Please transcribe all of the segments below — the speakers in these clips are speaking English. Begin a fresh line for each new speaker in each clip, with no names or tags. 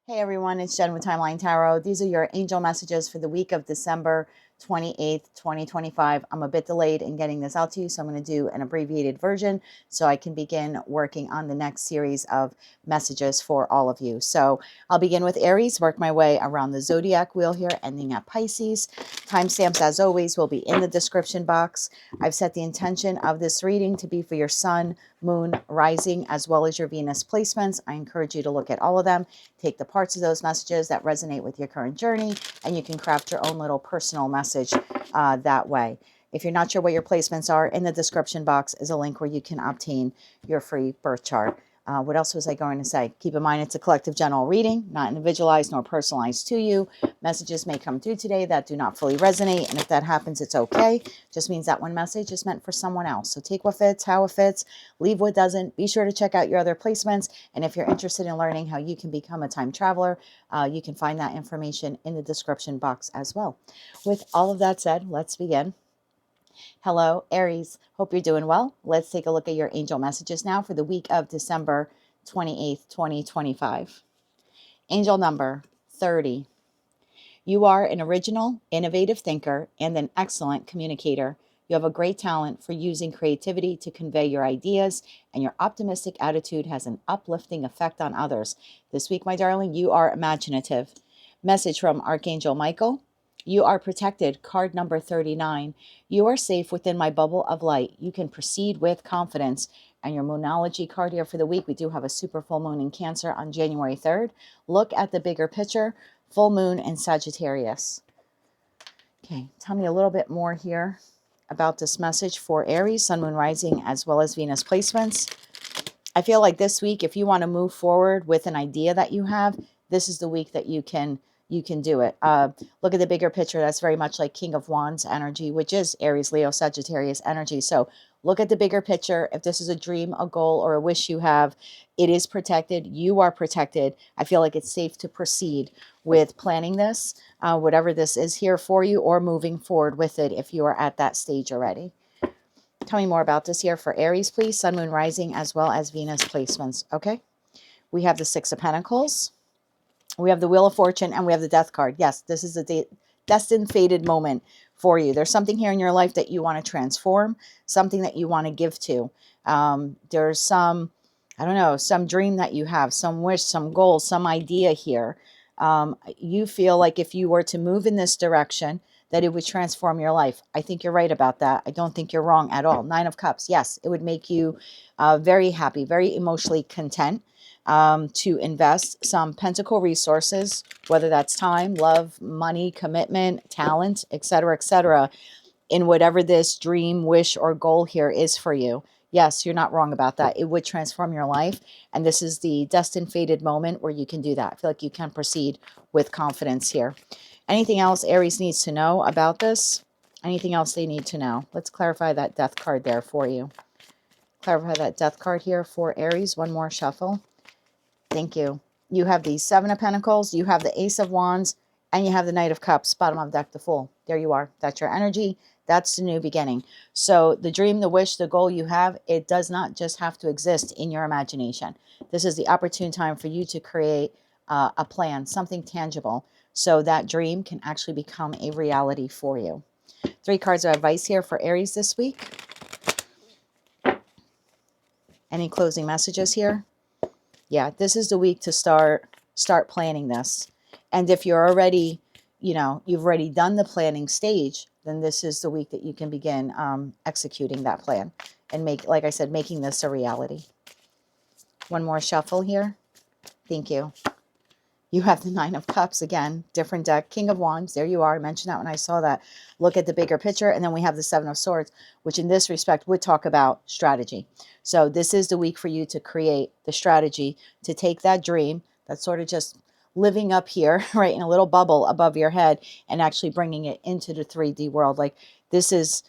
Hey everyone, it's Jen with Timeline Tarot. These are your angel messages for the week of December 28th, 2025. I'm a bit delayed in getting this out to you, so I'm going to do an abbreviated version so I can begin working on the next series of messages for all of you. So I'll begin with Aries, work my way around the zodiac wheel here, ending at Pisces. Timestamps, as always, will be in the description box. I've set the intention of this reading to be for your sun, moon, rising, as well as your Venus placements. I encourage you to look at all of them. Take the parts of those messages that resonate with your current journey, and you can craft your own little personal message that way. If you're not sure what your placements are, in the description box is a link where you can obtain your free birth chart. What else was I going to say? Keep in mind, it's a collective general reading, not individualized nor personalized to you. Messages may come through today that do not fully resonate, and if that happens, it's okay. Just means that one message is meant for someone else. So take what fits, how it fits, leave what doesn't. Be sure to check out your other placements, and if you're interested in learning how you can become a time traveler, you can find that information in the description box as well. With all of that said, let's begin. Hello, Aries. Hope you're doing well. Let's take a look at your angel messages now for the week of December 28th, 2025. Angel number 30. You are an original, innovative thinker and an excellent communicator. You have a great talent for using creativity to convey your ideas, and your optimistic attitude has an uplifting effect on others. This week, my darling, you are imaginative. Message from Archangel Michael. You are protected. Card number 39. You are safe within my bubble of light. You can proceed with confidence. And your Moonology card here for the week, we do have a super full moon in Cancer on January 3rd. Look at the bigger picture. Full moon in Sagittarius. Okay, tell me a little bit more here about this message for Aries, Sun, Moon, Rising, as well as Venus placements. I feel like this week, if you want to move forward with an idea that you have, this is the week that you can do it. Look at the bigger picture. That's very much like King of Wands energy, which is Aries, Leo, Sagittarius energy. So look at the bigger picture. If this is a dream, a goal, or a wish you have, it is protected. You are protected. I feel like it's safe to proceed with planning this, whatever this is here for you, or moving forward with it if you are at that stage already. Tell me more about this here for Aries, please. Sun, Moon, Rising, as well as Venus placements. Okay. We have the Six of Pentacles. We have the Wheel of Fortune, and we have the Death card. Yes, this is a destined, fated moment for you. There's something here in your life that you want to transform, something that you want to give to. There's some, I don't know, some dream that you have, some wish, some goal, some idea here. You feel like if you were to move in this direction, that it would transform your life. I think you're right about that. I don't think you're wrong at all. Nine of Cups. Yes, it would make you very happy, very emotionally content. To invest some pentacle resources, whether that's time, love, money, commitment, talent, etc., in whatever this dream, wish, or goal here is for you. Yes, you're not wrong about that. It would transform your life. And this is the destined, fated moment where you can do that. I feel like you can proceed with confidence here. Anything else Aries needs to know about this? Anything else they need to know? Let's clarify that Death card there for you. Clarify that Death card here for Aries. One more shuffle. Thank you. You have the Seven of Pentacles, you have the Ace of Wands, and you have the Knight of Cups, bottom of deck, the Fool. There you are. That's your energy. That's the new beginning. So the dream, the wish, the goal you have, it does not just have to exist in your imagination. This is the opportune time for you to create a plan, something tangible, so that dream can actually become a reality for you. 3 cards of advice here for Aries this week. Any closing messages here? Yeah, this is the week to start planning this. And if you're already, you've already done the planning stage, then this is the week that you can begin executing that plan and like I said, making this a reality. One more shuffle here. Thank you. You have the Nine of Cups again, different deck, King of Wands. There you are. I mentioned that when I saw that. Look at the bigger picture. And then we have the Seven of Swords, which in this respect would talk about strategy. So this is the week for you to create the strategy to take that dream that's sort of just living up here, right, in a little bubble above your head, and actually bringing it into the 3D world. Like this is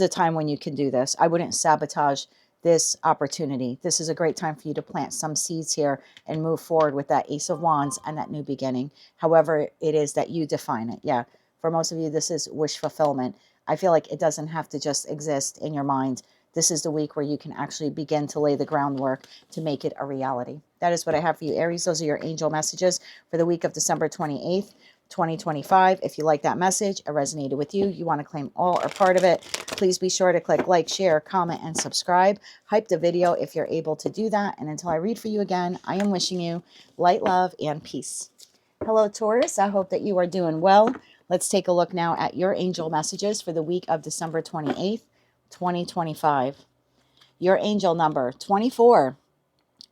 a time when you can do this. I wouldn't sabotage this opportunity. This is a great time for you to plant some seeds here and move forward with that Ace of Wands and that new beginning. However it is that you define it. Yeah, for most of you, this is wish fulfillment. I feel like it doesn't have to just exist in your mind. This is the week where you can actually begin to lay the groundwork to make it a reality. That is what I have for you, Aries. Those are your angel messages for the week of December 28th. 2025. If you like that message, it resonated with you, you want to claim all or part of it, please be sure to click like, share, comment, and subscribe. Hype the video if you're able to do that. And until I read for you again, I am wishing you light, love, and peace. Hello, Taurus. I hope that you are doing well. Let's take a look now at your angel messages for the week of December 28th, 2025. Your angel number, 24.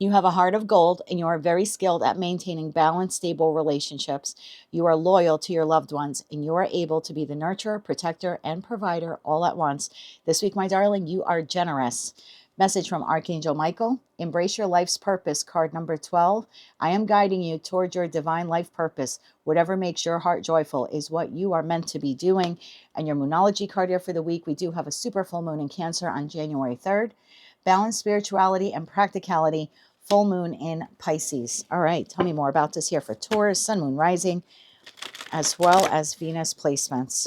You have a heart of gold and you are very skilled at maintaining balanced, stable relationships. You are loyal to your loved ones and you are able to be the nurturer, protector, and provider all at once. This week, my darling, you are generous. Message from Archangel Michael. Embrace your life's purpose, card number 12. I am guiding you toward your divine life purpose. Whatever makes your heart joyful is what you are meant to be doing. And your Moonology card here for the week, we do have a super full moon in Cancer on January 3rd. Balance, spirituality, and practicality. Full moon in Pisces. All right, tell me more about this here for Taurus, sun, moon, rising, as well as Venus placements.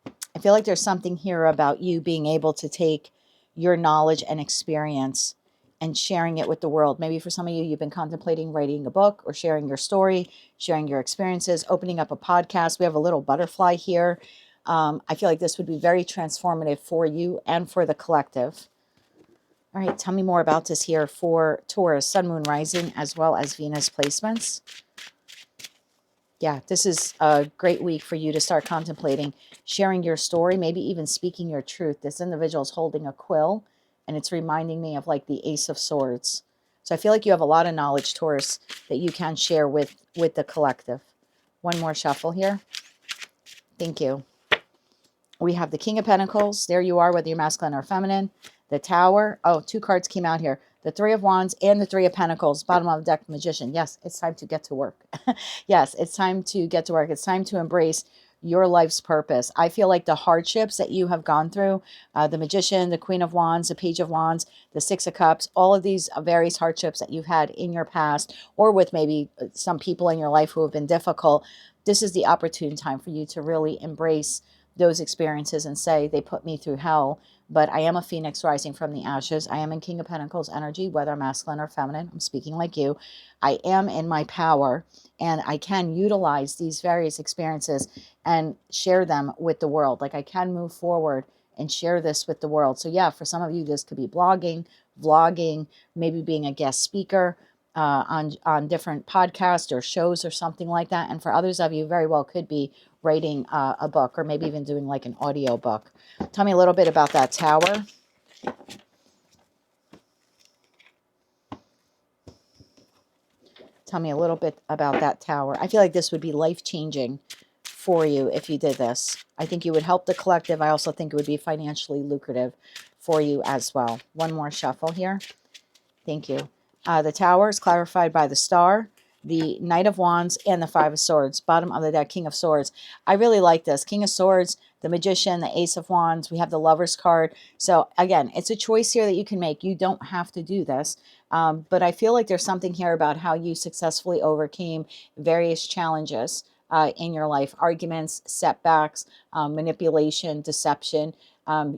I feel like there's something here about you being able to take your knowledge and experience and sharing it with the world. Maybe for some of you, you've been contemplating writing a book or sharing your story, sharing your experiences, opening up a podcast. We have a little butterfly here. I feel like this would be very transformative for you and for the collective. All right, tell me more about this here for Taurus, sun, moon, rising, as well as Venus placements. Yeah, this is a great week for you to start contemplating sharing your story, maybe even speaking your truth. This individual is holding a quill, and it's reminding me of like the Ace of Swords. So I feel like you have a lot of knowledge, Taurus, that you can share with the collective. One more shuffle here. Thank you. We have the King of Pentacles. There you are, whether you're masculine or feminine. The Tower. Oh, two cards came out here. The Three of Wands and the Three of Pentacles. Bottom of the deck, Magician. Yes, it's time to get to work. Yes, it's time to get to work. It's time to embrace your life's purpose. I feel like the hardships that you have gone through, the Magician, the Queen of Wands, the Page of Wands, the Six of Cups, all of these various hardships that you've had in your past or with maybe some people in your life who have been difficult, this is the opportune time for you to really embrace those experiences and say, they put me through hell, but I am a phoenix rising from the ashes. I am in King of Pentacles energy, whether masculine or feminine. I'm speaking like you. I am in my power, and I can utilize these various experiences and share them with the world. Like I can move forward and share this with the world. So yeah, for some of you, this could be blogging, vlogging, maybe being a guest speaker on different podcasts or shows or something like that. And for others of you, very well could be writing a book or maybe even doing like an audio book. Tell me a little bit about that Tower. Tell me a little bit about that Tower. I feel like this would be life-changing for you if you did this. I think you would help the collective. I also think it would be financially lucrative for you as well. One more shuffle here. Thank you. The Tower is clarified by the Star, the Knight of Wands, and the Five of Swords. Bottom of the deck, King of Swords. I really like this. King of Swords, the Magician, the Ace of Wands. We have the Lover's card. So again, it's a choice here that you can make. You don't have to do this. But I feel like there's something here about how you successfully overcame various challenges in your life. Arguments, setbacks, manipulation, deception.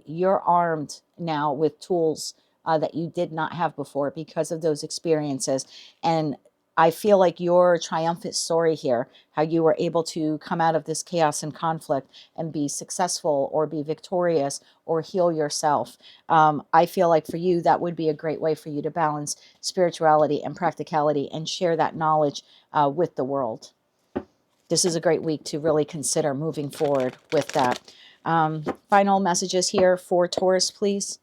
You're armed now with tools that you did not have before because of those experiences. And I feel like your triumphant story here, how you were able to come out of this chaos and conflict and be successful or be victorious or heal yourself. I feel like for you, that would be a great way for you to balance spirituality and practicality and share that knowledge with the world. This is a great week to really consider moving forward with that. Final messages here for Taurus, please.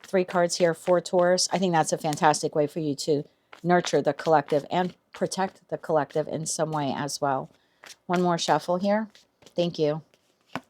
3 cards here for Taurus. I think that's a fantastic way for you to nurture the collective and protect the collective in some way as well. One more shuffle here. Thank you.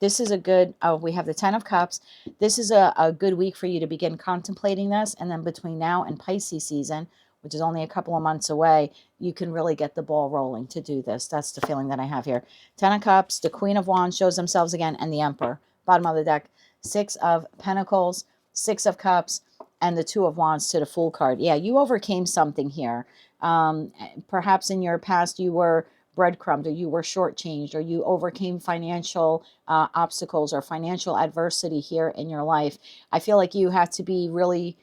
This is a good, we have the 10 of Cups. This is a good week for you to begin contemplating this. And then between now and Pisces season, which is only a couple of months away, you can really get the ball rolling to do this. That's the feeling that I have here. 10 of Cups, the Queen of Wands shows themselves again, and the Emperor. Bottom of the deck, 6 of Pentacles, 6 of Cups, and the 2 of Wands to the Fool card. Yeah, you overcame something here. Perhaps in your past you were breadcrumbed, or you were shortchanged, or you overcame financial obstacles or financial adversity here in your life. I feel like you have to be really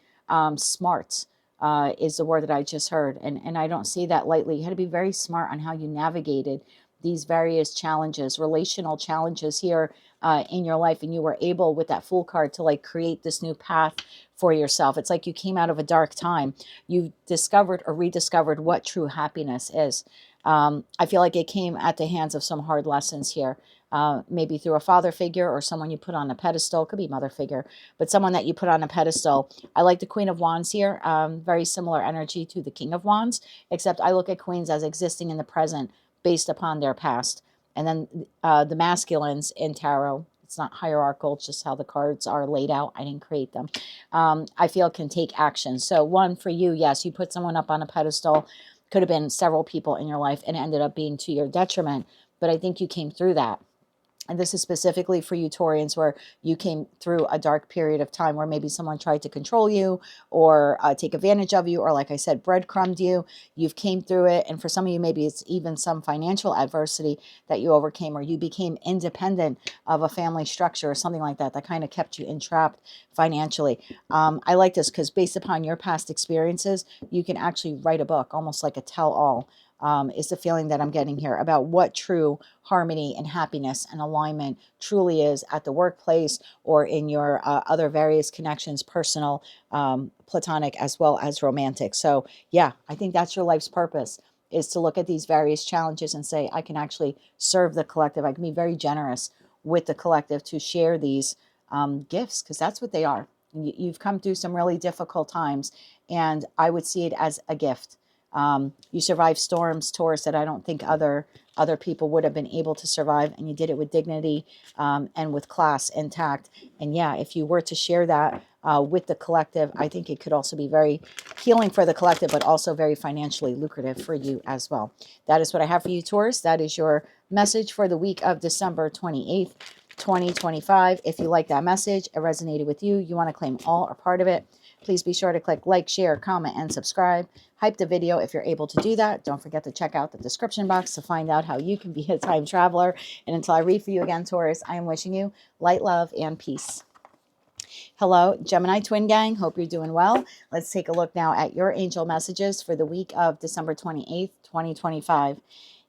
smart is the word that I just heard. And I don't see that lightly. You had to be very smart on how you navigated these various challenges, relational challenges here in your life. And you were able, with that Fool card, to like create this new path for yourself. It's like you came out of a dark time. You discovered or rediscovered what true happiness is. I feel like it came at the hands of some hard lessons here. Maybe through a father figure or someone you put on a pedestal. Could be mother figure, but someone that you put on a pedestal. I like the Queen of Wands here. Very similar energy to the King of Wands, except I look at queens as existing in the present based upon their past. And then the masculines in tarot, it's not hierarchical, it's just how the cards are laid out. I didn't create them. I feel can take action. So one for you, yes, you put someone up on a pedestal. Could have been several people in your life and ended up being to your detriment. But I think you came through that. And this is specifically for you Taurians, where you came through a dark period of time where maybe someone tried to control you or take advantage of you, or like I said, breadcrumbed you. You've came through it. And for some of you, maybe it's even some financial adversity that you overcame, or you became independent of a family structure or something like that, that kind of kept you entrapped financially. I like this because based upon your past experiences, you can actually write a book, almost like a tell-all. Is the feeling that I'm getting here about what true harmony and happiness and alignment truly is at the workplace or in your other various connections, personal, platonic, as well as romantic. So yeah, I think that's your life's purpose, is to look at these various challenges and say, I can actually serve the collective. I can be very generous with the collective to share these gifts, because that's what they are. You've come through some really difficult times, and I would see it as a gift. You survived storms, Taurus, that I don't think other people would have been able to survive, and you did it with dignity and with class intact. And yeah, if you were to share that with the collective, I think it could also be very healing for the collective, but also very financially lucrative for you as well. That is what I have for you, Taurus. That is your message for the week of December 28th, 2025. If you like that message, it resonated with you, you want to claim all or part of it, please be sure to click like, share, comment, and subscribe. Hype the video if you're able to do that. Don't forget to check out the description box to find out how you can be a time traveler. And until I read for you again, Taurus, I am wishing you light, love, and peace. Hello, Gemini Twin Gang. Hope you're doing well. Let's take a look now at your angel messages for the week of December 28th, 2025.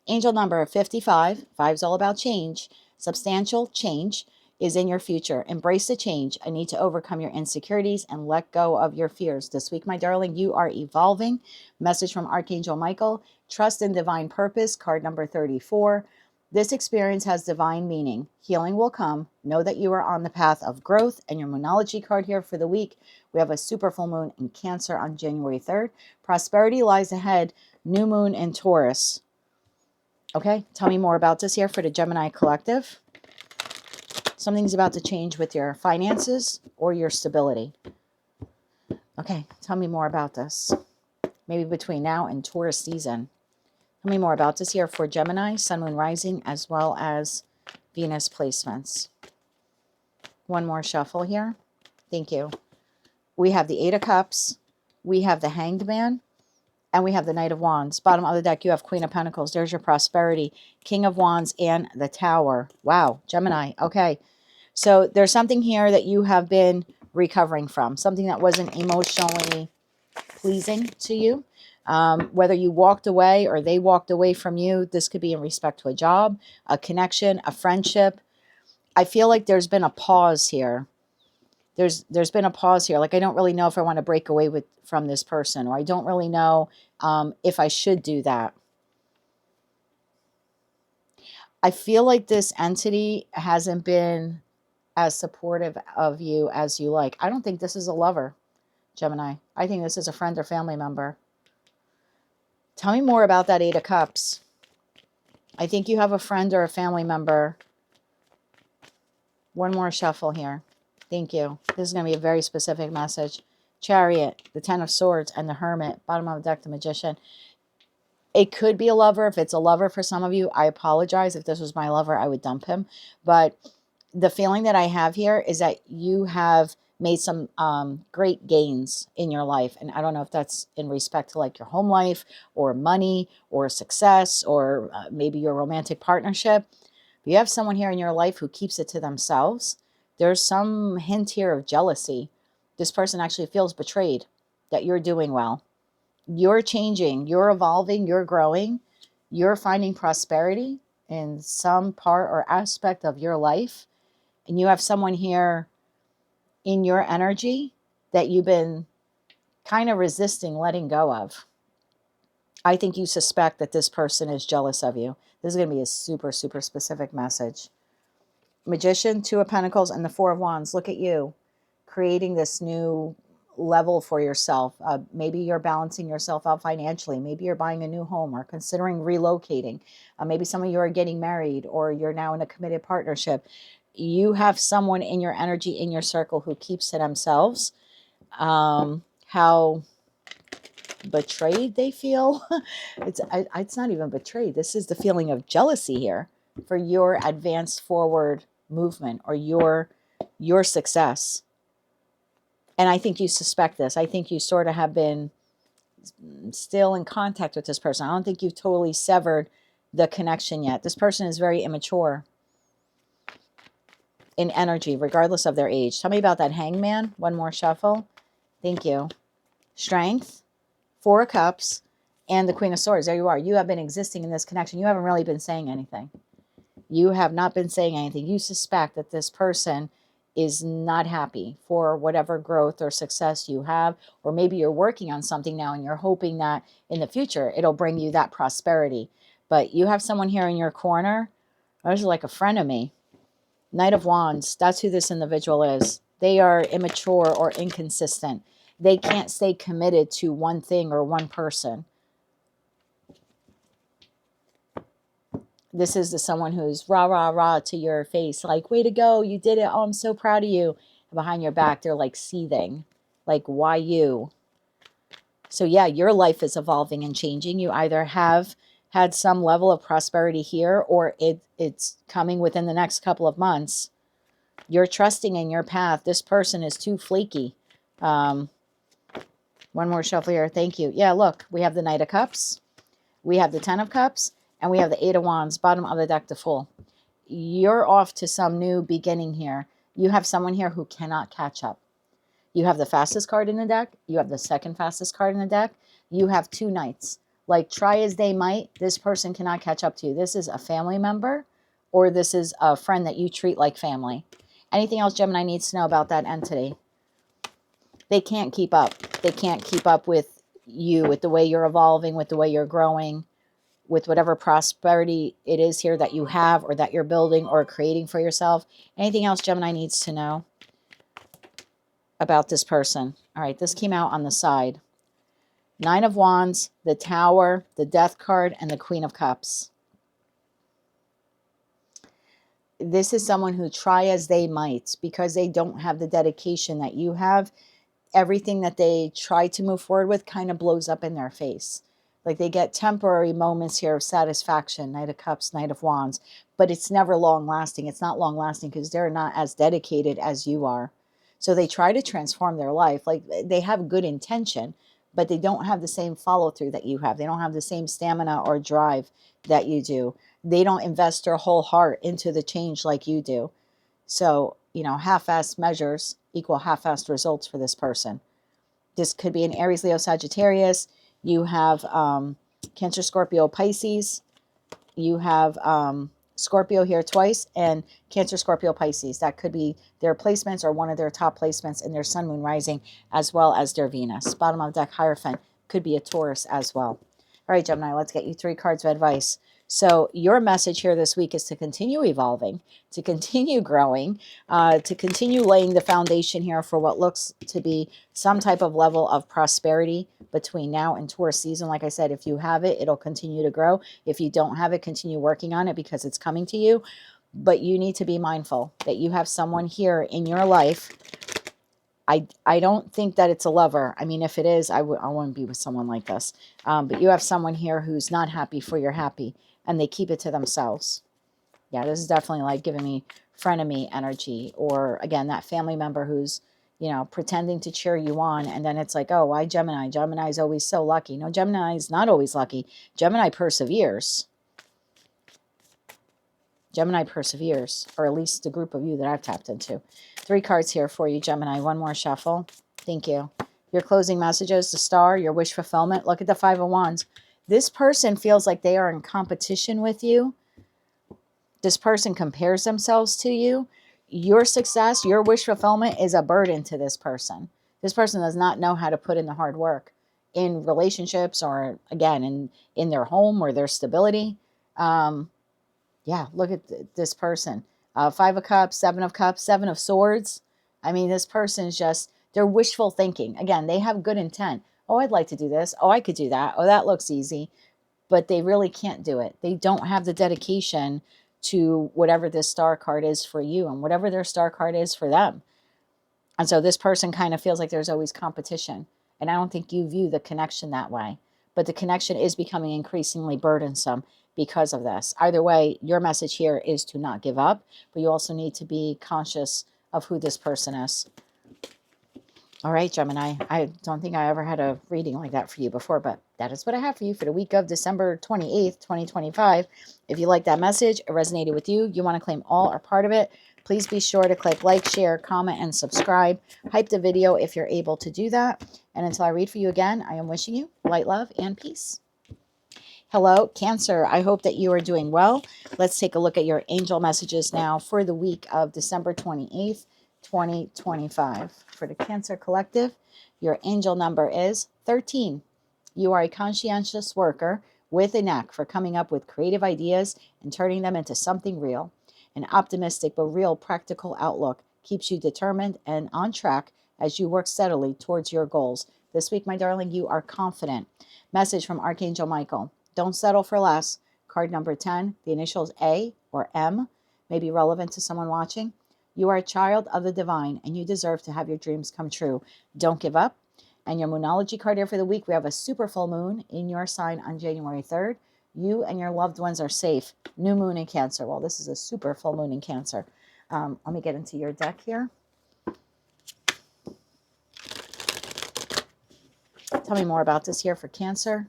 Angel number 55. 5 is all about change. Substantial change is in your future. Embrace the change. I need to overcome your insecurities and let go of your fears. This week, my darling, you are evolving. Message from Archangel Michael. Trust in divine purpose. Card number 34. This experience has divine meaning. Healing will come. Know that you are on the path of growth. And your Moonology card here for the week, we have a super full moon in Cancer on January 3rd. Prosperity lies ahead. New moon in Taurus. Okay, tell me more about this here for the Gemini collective. Something's about to change with your finances or your stability. Okay, tell me more about this. Maybe between now and Taurus season. Tell me more about this here for Gemini, Sun, Moon, Rising, as well as Venus placements. One more shuffle here. Thank you. We have the Eight of Cups. We have the Hanged Man. And we have the Knight of Wands. Bottom of the deck, you have Queen of Pentacles. There's your prosperity. King of Wands and the Tower. Wow, Gemini. Okay. So there's something here that you have been recovering from. Something that wasn't emotionally pleasing to you. Whether you walked away or they walked away from you. This could be in respect to a job, a connection, a friendship. I feel like there's been a pause here. There's been a pause here. Like, I don't really know if I want to break away from this person, or I don't really know if I should do that. I feel like this entity hasn't been as supportive of you as you like. I don't think this is a lover, Gemini. I think this is a friend or family member. Tell me more about that Eight of Cups. I think you have a friend or a family member. One more shuffle here. Thank you. This is going to be a very specific message. Chariot, the Ten of Swords, and the Hermit. Bottom of the deck, the Magician. It could be a lover. If it's a lover for some of you, I apologize. If this was my lover, I would dump him. But the feeling that I have here is that you have made some great gains in your life. And I don't know if that's in respect to like your home life or money or success or maybe your romantic partnership. If you have someone here in your life who keeps it to themselves, there's some hint here of jealousy. This person actually feels betrayed. that you're doing well. You're changing, you're evolving, you're growing, you're finding prosperity in some part or aspect of your life. And you have someone here in your energy that you've been kind of resisting letting go of. I think you suspect that this person is jealous of you. This is going to be a super, super specific message. Magician, Two of Pentacles, and the Four of Wands. Look at you creating this new level for yourself. Maybe you're balancing yourself out financially. Maybe you're buying a new home or considering relocating. Maybe some of you are getting married, or you're now in a committed partnership. You have someone in your energy, in your circle, who keeps to themselves. How betrayed they feel. It's not even betrayed. This is the feeling of jealousy here for your advanced forward movement or your success. And I think you suspect this. I think you sort of have been still in contact with this person. I don't think you've totally severed the connection yet. This person is very immature in energy, regardless of their age. Tell me about that Hangman. One more shuffle. Thank you. Strength, Four of Cups, and the Queen of Swords. There you are. You have been existing in this connection. You haven't really been saying anything. You have not been saying anything. You suspect that this person is not happy for whatever growth or success you have, or maybe you're working on something now and you're hoping that in the future it'll bring you that prosperity. But you have someone here in your corner. This is like a friend of me. Knight of Wands. That's who this individual is. They are immature or inconsistent. They can't stay committed to one thing or one person. This is the someone who's rah, rah, rah to your face. Like, way to go. You did it. Oh, I'm so proud of you. And behind your back, they're like seething. Like, why you? So yeah, your life is evolving and changing. You either have had some level of prosperity here, or it's coming within the next couple of months. You're trusting in your path. This person is too flaky. One more shuffle here. Thank you. Yeah, look, we have the Knight of Cups. We have the Ten of Cups. And we have the Eight of Wands, bottom of the deck to full. You're off to some new beginning here. You have someone here who cannot catch up. You have the fastest card in the deck. You have the second fastest card in the deck. You have two Knights. Like, try as they might, this person cannot catch up to you. This is a family member, or this is a friend that you treat like family. Anything else Gemini needs to know about that entity? They can't keep up. They can't keep up with you, with the way you're evolving, with the way you're growing, with whatever prosperity it is here that you have or that you're building or creating for yourself. Anything else Gemini needs to know about this person? All right, this came out on the side. Nine of Wands, the Tower, the Death card, and the Queen of Cups. This is someone who try as they might, because they don't have the dedication that you have. Everything that they try to move forward with kind of blows up in their face. Like, they get temporary moments here of satisfaction, Knight of Cups, Knight of Wands, but it's never long lasting. It's not long lasting because they're not as dedicated as you are. So they try to transform their life. Like, they have good intention, but they don't have the same follow through that you have. They don't have the same stamina or drive that you do. They don't invest their whole heart into the change like you do. So, you know, half-assed measures equal half-assed results for this person. This could be an Aries, Leo, Sagittarius. You have Cancer, Scorpio, Pisces. You have Scorpio here twice, and Cancer, Scorpio, Pisces. That could be their placements or one of their top placements in their Sun, Moon, Rising, as well as their Venus. Bottom of deck, Hierophant. Could be a Taurus as well. All right, Gemini, let's get you 3 cards of advice. So your message here this week is to continue evolving, to continue growing, to continue laying the foundation here for what looks to be some type of level of prosperity between now and Taurus season. Like I said, if you have it, it'll continue to grow. If you don't have it, continue working on it because it's coming to you. But you need to be mindful that you have someone here in your life. I don't think that it's a lover. I mean, if it is, I wouldn't be with someone like this. But you have someone here who's not happy for your happy, and they keep it to themselves. Yeah, this is definitely like giving me frenemy energy, or again, that family member who's, you know, pretending to cheer you on. And then it's like, oh, why Gemini? Gemini is always so lucky. No, Gemini is not always lucky. Gemini perseveres. Gemini perseveres, or at least the group of you that I've tapped into. 3 cards here for you, Gemini. One more shuffle. Thank you. Your closing messages, the star, your wish fulfillment. Look at the Five of Wands. This person feels like they are in competition with you. This person compares themselves to you. Your success, your wish fulfillment is a burden to this person. This person does not know how to put in the hard work in relationships or, again, in their home or their stability. Yeah, look at this person. Five of Cups, Seven of Cups, Seven of Swords. I mean, this person's just, they're wishful thinking. Again, they have good intent. Oh, I'd like to do this. Oh, I could do that. Oh, that looks easy. But they really can't do it. They don't have the dedication to whatever this star card is for you and whatever their star card is for them. And so this person kind of feels like there's always competition. And I don't think you view the connection that way. But the connection is becoming increasingly burdensome because of this. Either way, your message here is to not give up, but you also need to be conscious of who this person is. All right, Gemini, I don't think I ever had a reading like that for you before, but that is what I have for you for the week of December 28th, 2025. If you like that message, it resonated with you, you want to claim all or part of it, please be sure to click like, share, comment, and subscribe. Hype the video if you're able to do that. And until I read for you again, I am wishing you light, love, and peace. Hello, Cancer. I hope that you are doing well. Let's take a look at your angel messages now for the week of December 28th, 2025. For the Cancer Collective, your angel number is 13. You are a conscientious worker with a knack for coming up with creative ideas and turning them into something real. An optimistic but real practical outlook keeps you determined and on track as you work steadily towards your goals. This week, my darling, you are confident. Message from Archangel Michael. Don't settle for less. Card number 10, the initials A or M may be relevant to someone watching. You are a child of the divine, and you deserve to have your dreams come true. Don't give up. And your Moonology card here for the week, we have a super full moon in your sign on January 3rd. You and your loved ones are safe. New moon in Cancer. Well, this is a super full moon in Cancer. Let me get into your deck here. Tell me more about this here for Cancer.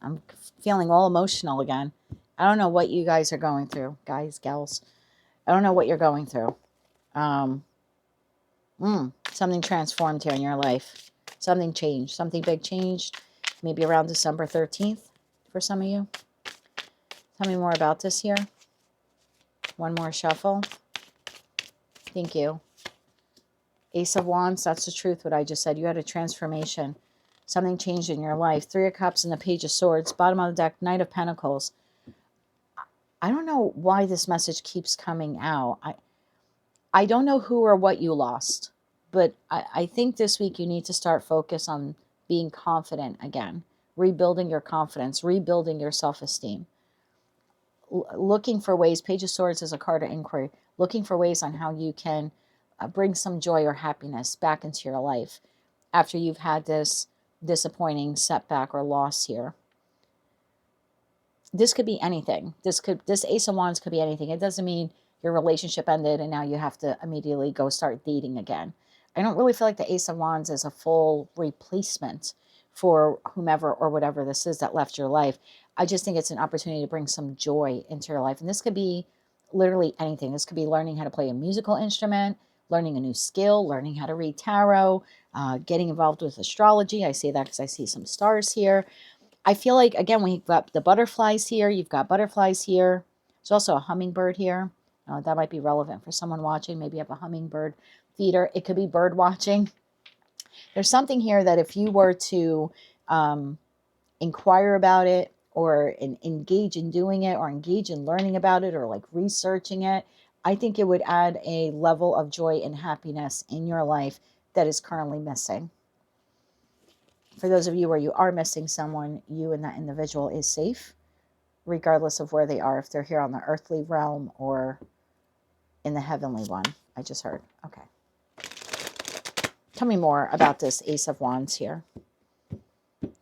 I'm feeling all emotional again. I don't know what you guys are going through, guys, gals. I don't know what you're going through. Something transformed here in your life. Something changed. Something big changed. Maybe around December 13th for some of you. Tell me more about this here. One more shuffle. Thank you. Ace of Wands, that's the truth, what I just said. You had a transformation. Something changed in your life. Three of Cups and the Page of Swords. Bottom of the deck, Knight of Pentacles. I don't know why this message keeps coming out. I don't know who or what you lost, but I think this week you need to start focus on being confident again, rebuilding your confidence, rebuilding your self-esteem, looking for ways. Page of Swords is a card of inquiry, looking for ways on how you can bring some joy or happiness back into your life after you've had this disappointing setback or loss here. This could be anything. This Ace of Wands could be anything. It doesn't mean your relationship ended and now you have to immediately go start dating again. I don't really feel like the Ace of Wands is a full replacement for whomever or whatever this is that left your life. I just think it's an opportunity to bring some joy into your life. And this could be literally anything. This could be learning how to play a musical instrument, learning a new skill, learning how to read tarot, getting involved with astrology. I say that because I see some stars here. I feel like, again, we've got the butterflies here. You've got butterflies here. There's also a hummingbird here. That might be relevant for someone watching. Maybe you have a hummingbird feeder. It could be bird watching. There's something here that if you were to inquire about it or engage in doing it or engage in learning about it or like researching it, I think it would add a level of joy and happiness in your life that is currently missing. For those of you where you are missing someone, you and that individual is safe, regardless of where they are, if they're here on the earthly realm or in the heavenly one. I just heard. Okay. Tell me more about this Ace of Wands here.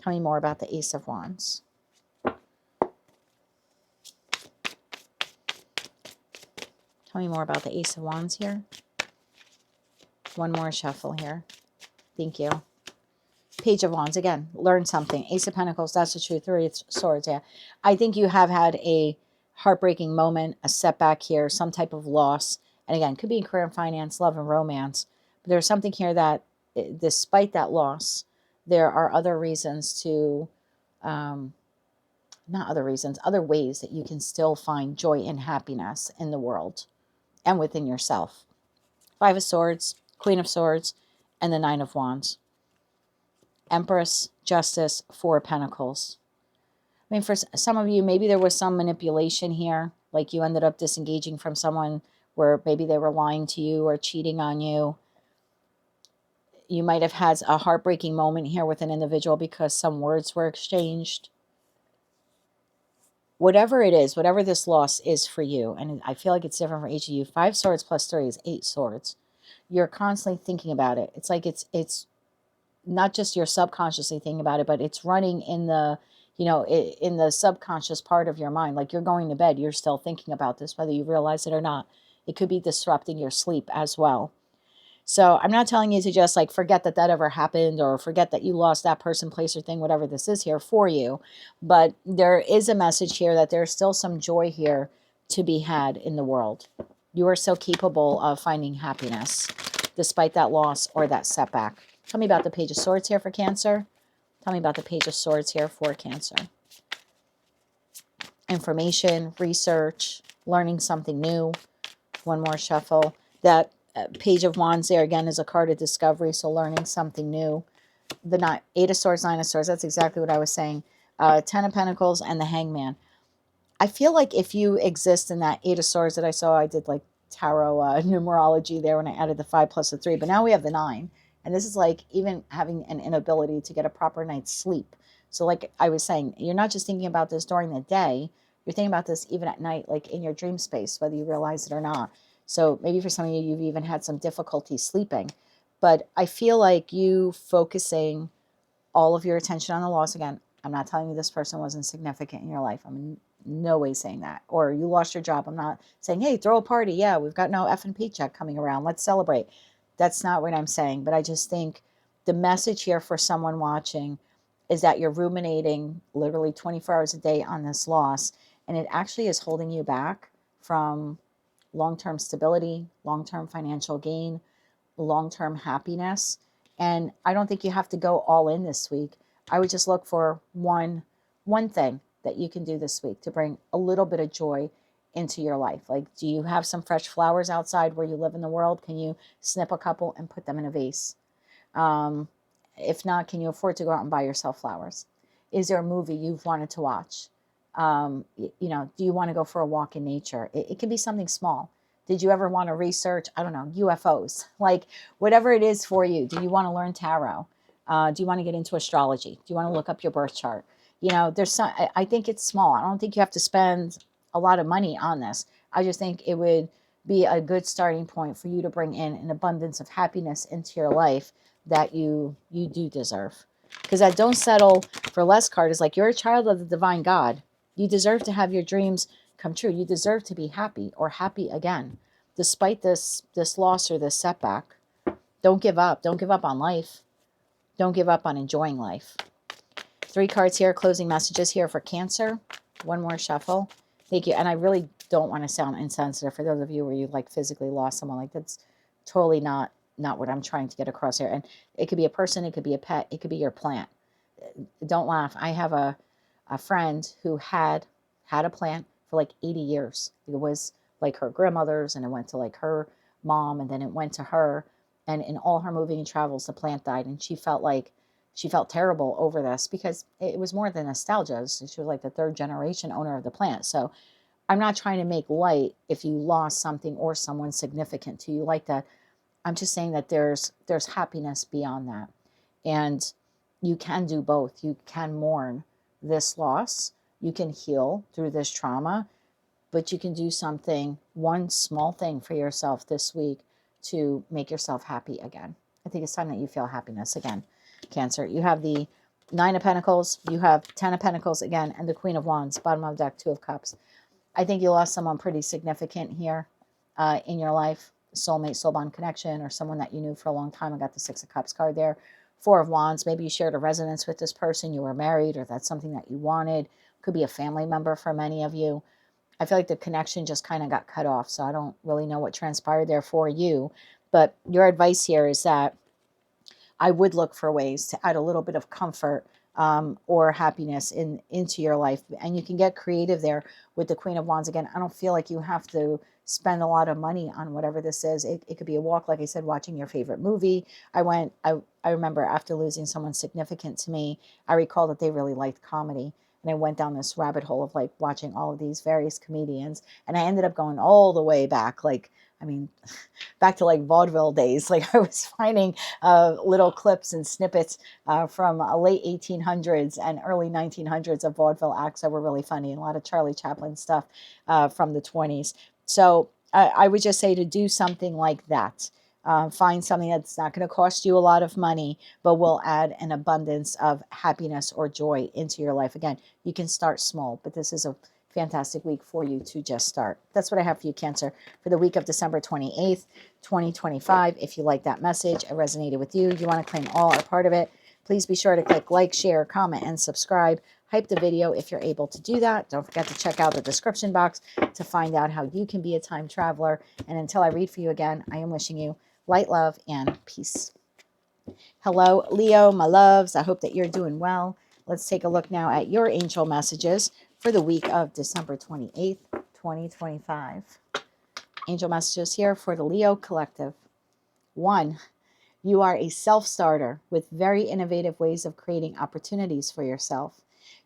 Tell me more about the Ace of Wands. Tell me more about the Ace of Wands here. One more shuffle here. Thank you. Page of Wands, again, learn something. Ace of Pentacles, that's the truth. Three of Swords, yeah. I think you have had a heartbreaking moment, a setback here, some type of loss, And again, could be in career and finance, love and romance. But there's something here that despite that loss, there are other reasons to, not other reasons, other ways that you can still find joy and happiness in the world and within yourself. Five of Swords, Queen of Swords, and the Nine of Wands. Empress, Justice, Four of Pentacles. I mean, for some of you, maybe there was some manipulation here, like you ended up disengaging from someone where maybe they were lying to you or cheating on you. You might have had a heartbreaking moment here with an individual because some words were exchanged. Whatever it is, whatever this loss is for you, and I feel like it's different for each of you. 5 swords plus 3 is 8 swords. You're constantly thinking about it. It's like it's not just you're subconsciously thinking about it, but it's running in the, in the subconscious part of your mind. Like you're going to bed, you're still thinking about this, whether you realize it or not. It could be disrupting your sleep as well. So I'm not telling you to just like forget that that ever happened or forget that you lost that person, place, or thing, whatever this is here for you. But there is a message here that there's still some joy here to be had in the world. You are so capable of finding happiness despite that loss or that setback. Tell me about the Page of Swords here for Cancer. Tell me about the Page of Swords here for Cancer. Information, research, learning something new. One more shuffle. That Page of Wands there again is a card of discovery, so learning something new. The 8 of Swords, 9 of Swords, that's exactly what I was saying. 10 of Pentacles and the Hangman. I feel like if you exist in that 8 of Swords that I saw, I did like tarot numerology there when I added the 5 plus the 3, but now we have the 9. And this is like even having an inability to get a proper night's sleep. So like I was saying, you're not just thinking about this during the day, you're thinking about this even at night, like in your dream space, whether you realize it or not. So maybe for some of you, you've even had some difficulty sleeping. But I feel like you focusing all of your attention on the loss. Again, I'm not telling you this person wasn't significant in your life. I'm in no way saying that. Or you lost your job. I'm not saying, hey, throw a party. Yeah, we've got no effing paycheck coming around. Let's celebrate. That's not what I'm saying. But I just think the message here for someone watching is that you're ruminating literally 24 hours a day on this loss. And it actually is holding you back from long-term stability, long-term financial gain, long-term happiness. And I don't think you have to go all in this week. I would just look for one thing that you can do this week to bring a little bit of joy into your life. Like, do you have some fresh flowers outside where you live in the world? Can you snip a couple and put them in a vase? If not, can you afford to go out and buy yourself flowers? Is there a movie you've wanted to watch? Do you want to go for a walk in nature? It can be something small. Did you ever want to research, I don't know, UFOs? Like whatever it is for you. Do you want to learn tarot? Do you want to get into astrology? Do you want to look up your birth chart? There's some, I think it's small. I don't think you have to spend a lot of money on this. I just think it would be a good starting point for you to bring in an abundance of happiness into your life that you do deserve. Because that don't settle for less card is like you're a child of the divine God. You deserve to have your dreams come true. You deserve to be happy or happy again, despite this loss or this setback. Don't give up. Don't give up on life. Don't give up on enjoying life. 3 cards here, closing messages here for Cancer. One more shuffle. Thank you. And I really don't want to sound insensitive for those of you where you like physically lost someone. Like that's totally not what I'm trying to get across here. And it could be a person, it could be a pet, it could be your plant. Don't laugh. I have a friend who had a plant for like 80 years. It was like her grandmother's and it went to like her mom and then it went to her. And in all her moving and travels, the plant died. And she felt terrible over this because it was more than nostalgia. She was like the 3rd generation owner of the plant. So I'm not trying to make light if you lost something or someone significant to you like that. I'm just saying that there's happiness beyond that. And you can do both. You can mourn this loss. You can heal through this trauma, but you can do something, one small thing for yourself this week to make yourself happy again. I think it's time that you feel happiness again, Cancer. You have the 9 of Pentacles, you have 10 of Pentacles again, and the Queen of Wands, bottom of deck, 2 of Cups. I think you lost someone pretty significant here in your life, soulmate, soul bond connection, or someone that you knew for a long time. I got the 6 of Cups card there. 4 of Wands, maybe you shared a resonance with this person, you were married, or that's something that you wanted. Could be a family member for many of you. I feel like the connection just kind of got cut off. So I don't really know what transpired there for you. But your advice here is that I would look for ways to add a little bit of comfort or happiness into your life. And you can get creative there with the Queen of Wands. Again, I don't feel like you have to spend a lot of money on whatever this is. It could be a walk, like I said, watching your favorite movie. I remember after losing someone significant to me, I recall that they really liked comedy. And I went down this rabbit hole of like watching all of these various comedians. And I ended up going all the way back, like, I mean, back to like vaudeville days. Like I was finding little clips and snippets from late 1800s and early 1900s of vaudeville acts that were really funny, and a lot of Charlie Chaplin stuff from the 20s. So I would just say to do something like that. Find something that's not going to cost you a lot of money, but will add an abundance of happiness or joy into your life. Again, you can start small, but this is a fantastic week for you to just start. That's what I have for you, Cancer, for the week of December 28th, 2025. If you like that message, it resonated with you, you want to claim all or part of it, please be sure to click like, share, comment, and subscribe. Hype the video if you're able to do that. Don't forget to check out the description box to find out how you can be a time traveler. And until I read for you again, I am wishing you light, love, and peace. Hello, Leo, my loves. I hope that you're doing well. Let's take a look now at your angel messages for the week of December 28th, 2025. Angel messages here for the Leo collective. 1. You are a self-starter with very innovative ways of creating opportunities for yourself.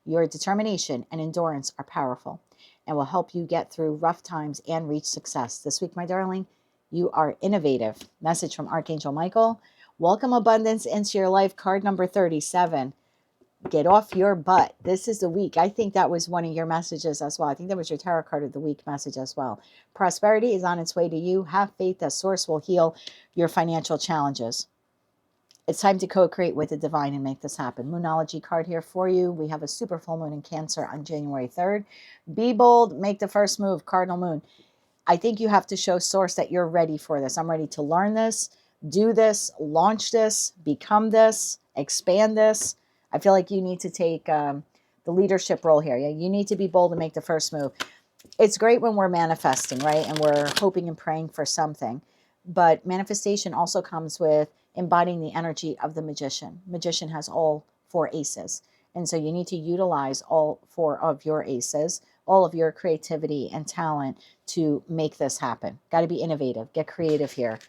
Your determination and endurance are powerful and will help you get through rough times and reach success. This week, my darling, you are innovative. Message from Archangel Michael. Welcome abundance into your life. Card number 37. Get off your butt. This is the week. I think that was one of your messages as well. I think that was your tarot card of the week message as well. Prosperity is on its way to you. Have faith that Source will heal your financial challenges. It's time to co-create with the divine and make this happen. Moonology card here for you. We have a super full moon in Cancer on January 3rd. Be bold. Make the first move. Cardinal moon. I think you have to show Source that you're ready for this. I'm ready to learn this, do this, launch this, become this, expand this. I feel like you need to take the leadership role here. Yeah, you need to be bold and make the first move. It's great when we're manifesting, right? And we're hoping and praying for something. But manifestation also comes with embodying the energy of the magician. Magician has all 4 aces. And so you need to utilize all 4 of your aces, all of your creativity and talent to make this happen. Got to be innovative. Get creative here.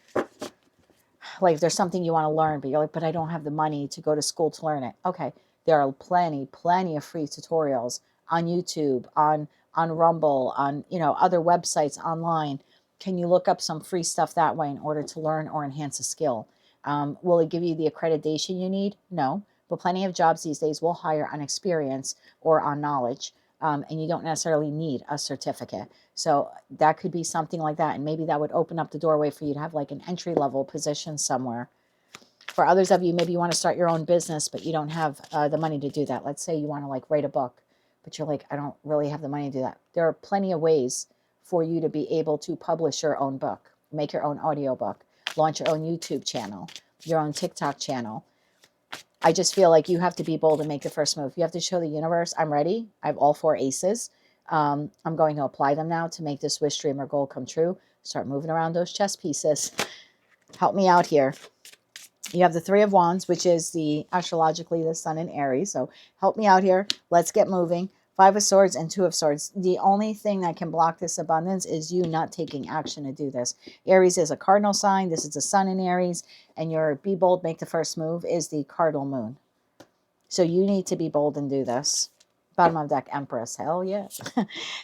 Like if there's something you want to learn, but you're like, but I don't have the money to go to school to learn it. Okay. There are plenty of free tutorials on YouTube, on Rumble, on, other websites online. Can you look up some free stuff that way in order to learn or enhance a skill? Will it give you the accreditation you need? No, but plenty of jobs these days will hire on experience or on knowledge. And you don't necessarily need a certificate. So that could be something like that. And maybe that would open up the doorway for you to have like an entry-level position somewhere. For others of you, maybe you want to start your own business, but you don't have the money to do that. Let's say you want to like write a book, but you're like, I don't really have the money to do that. There are plenty of ways for you to be able to publish your own book, make your own audiobook, launch your own YouTube channel, your own TikTok channel. I just feel like you have to be bold and make the first move. You have to show the universe, I'm ready. I have all 4 aces. I'm going to apply them now to make this wish, dream, or goal come true. Start moving around those chess pieces. Help me out here. You have the 3 of Wands, which is astrologically the sun in Aries. So help me out here. Let's get moving. 5 of Swords and 2 of Swords. The only thing that can block this abundance is you not taking action to do this. Aries is a cardinal sign. This is the sun in Aries. And your be bold, make the first move is the cardinal moon. So you need to be bold and do this. Bottom of deck, Empress. Hell yeah.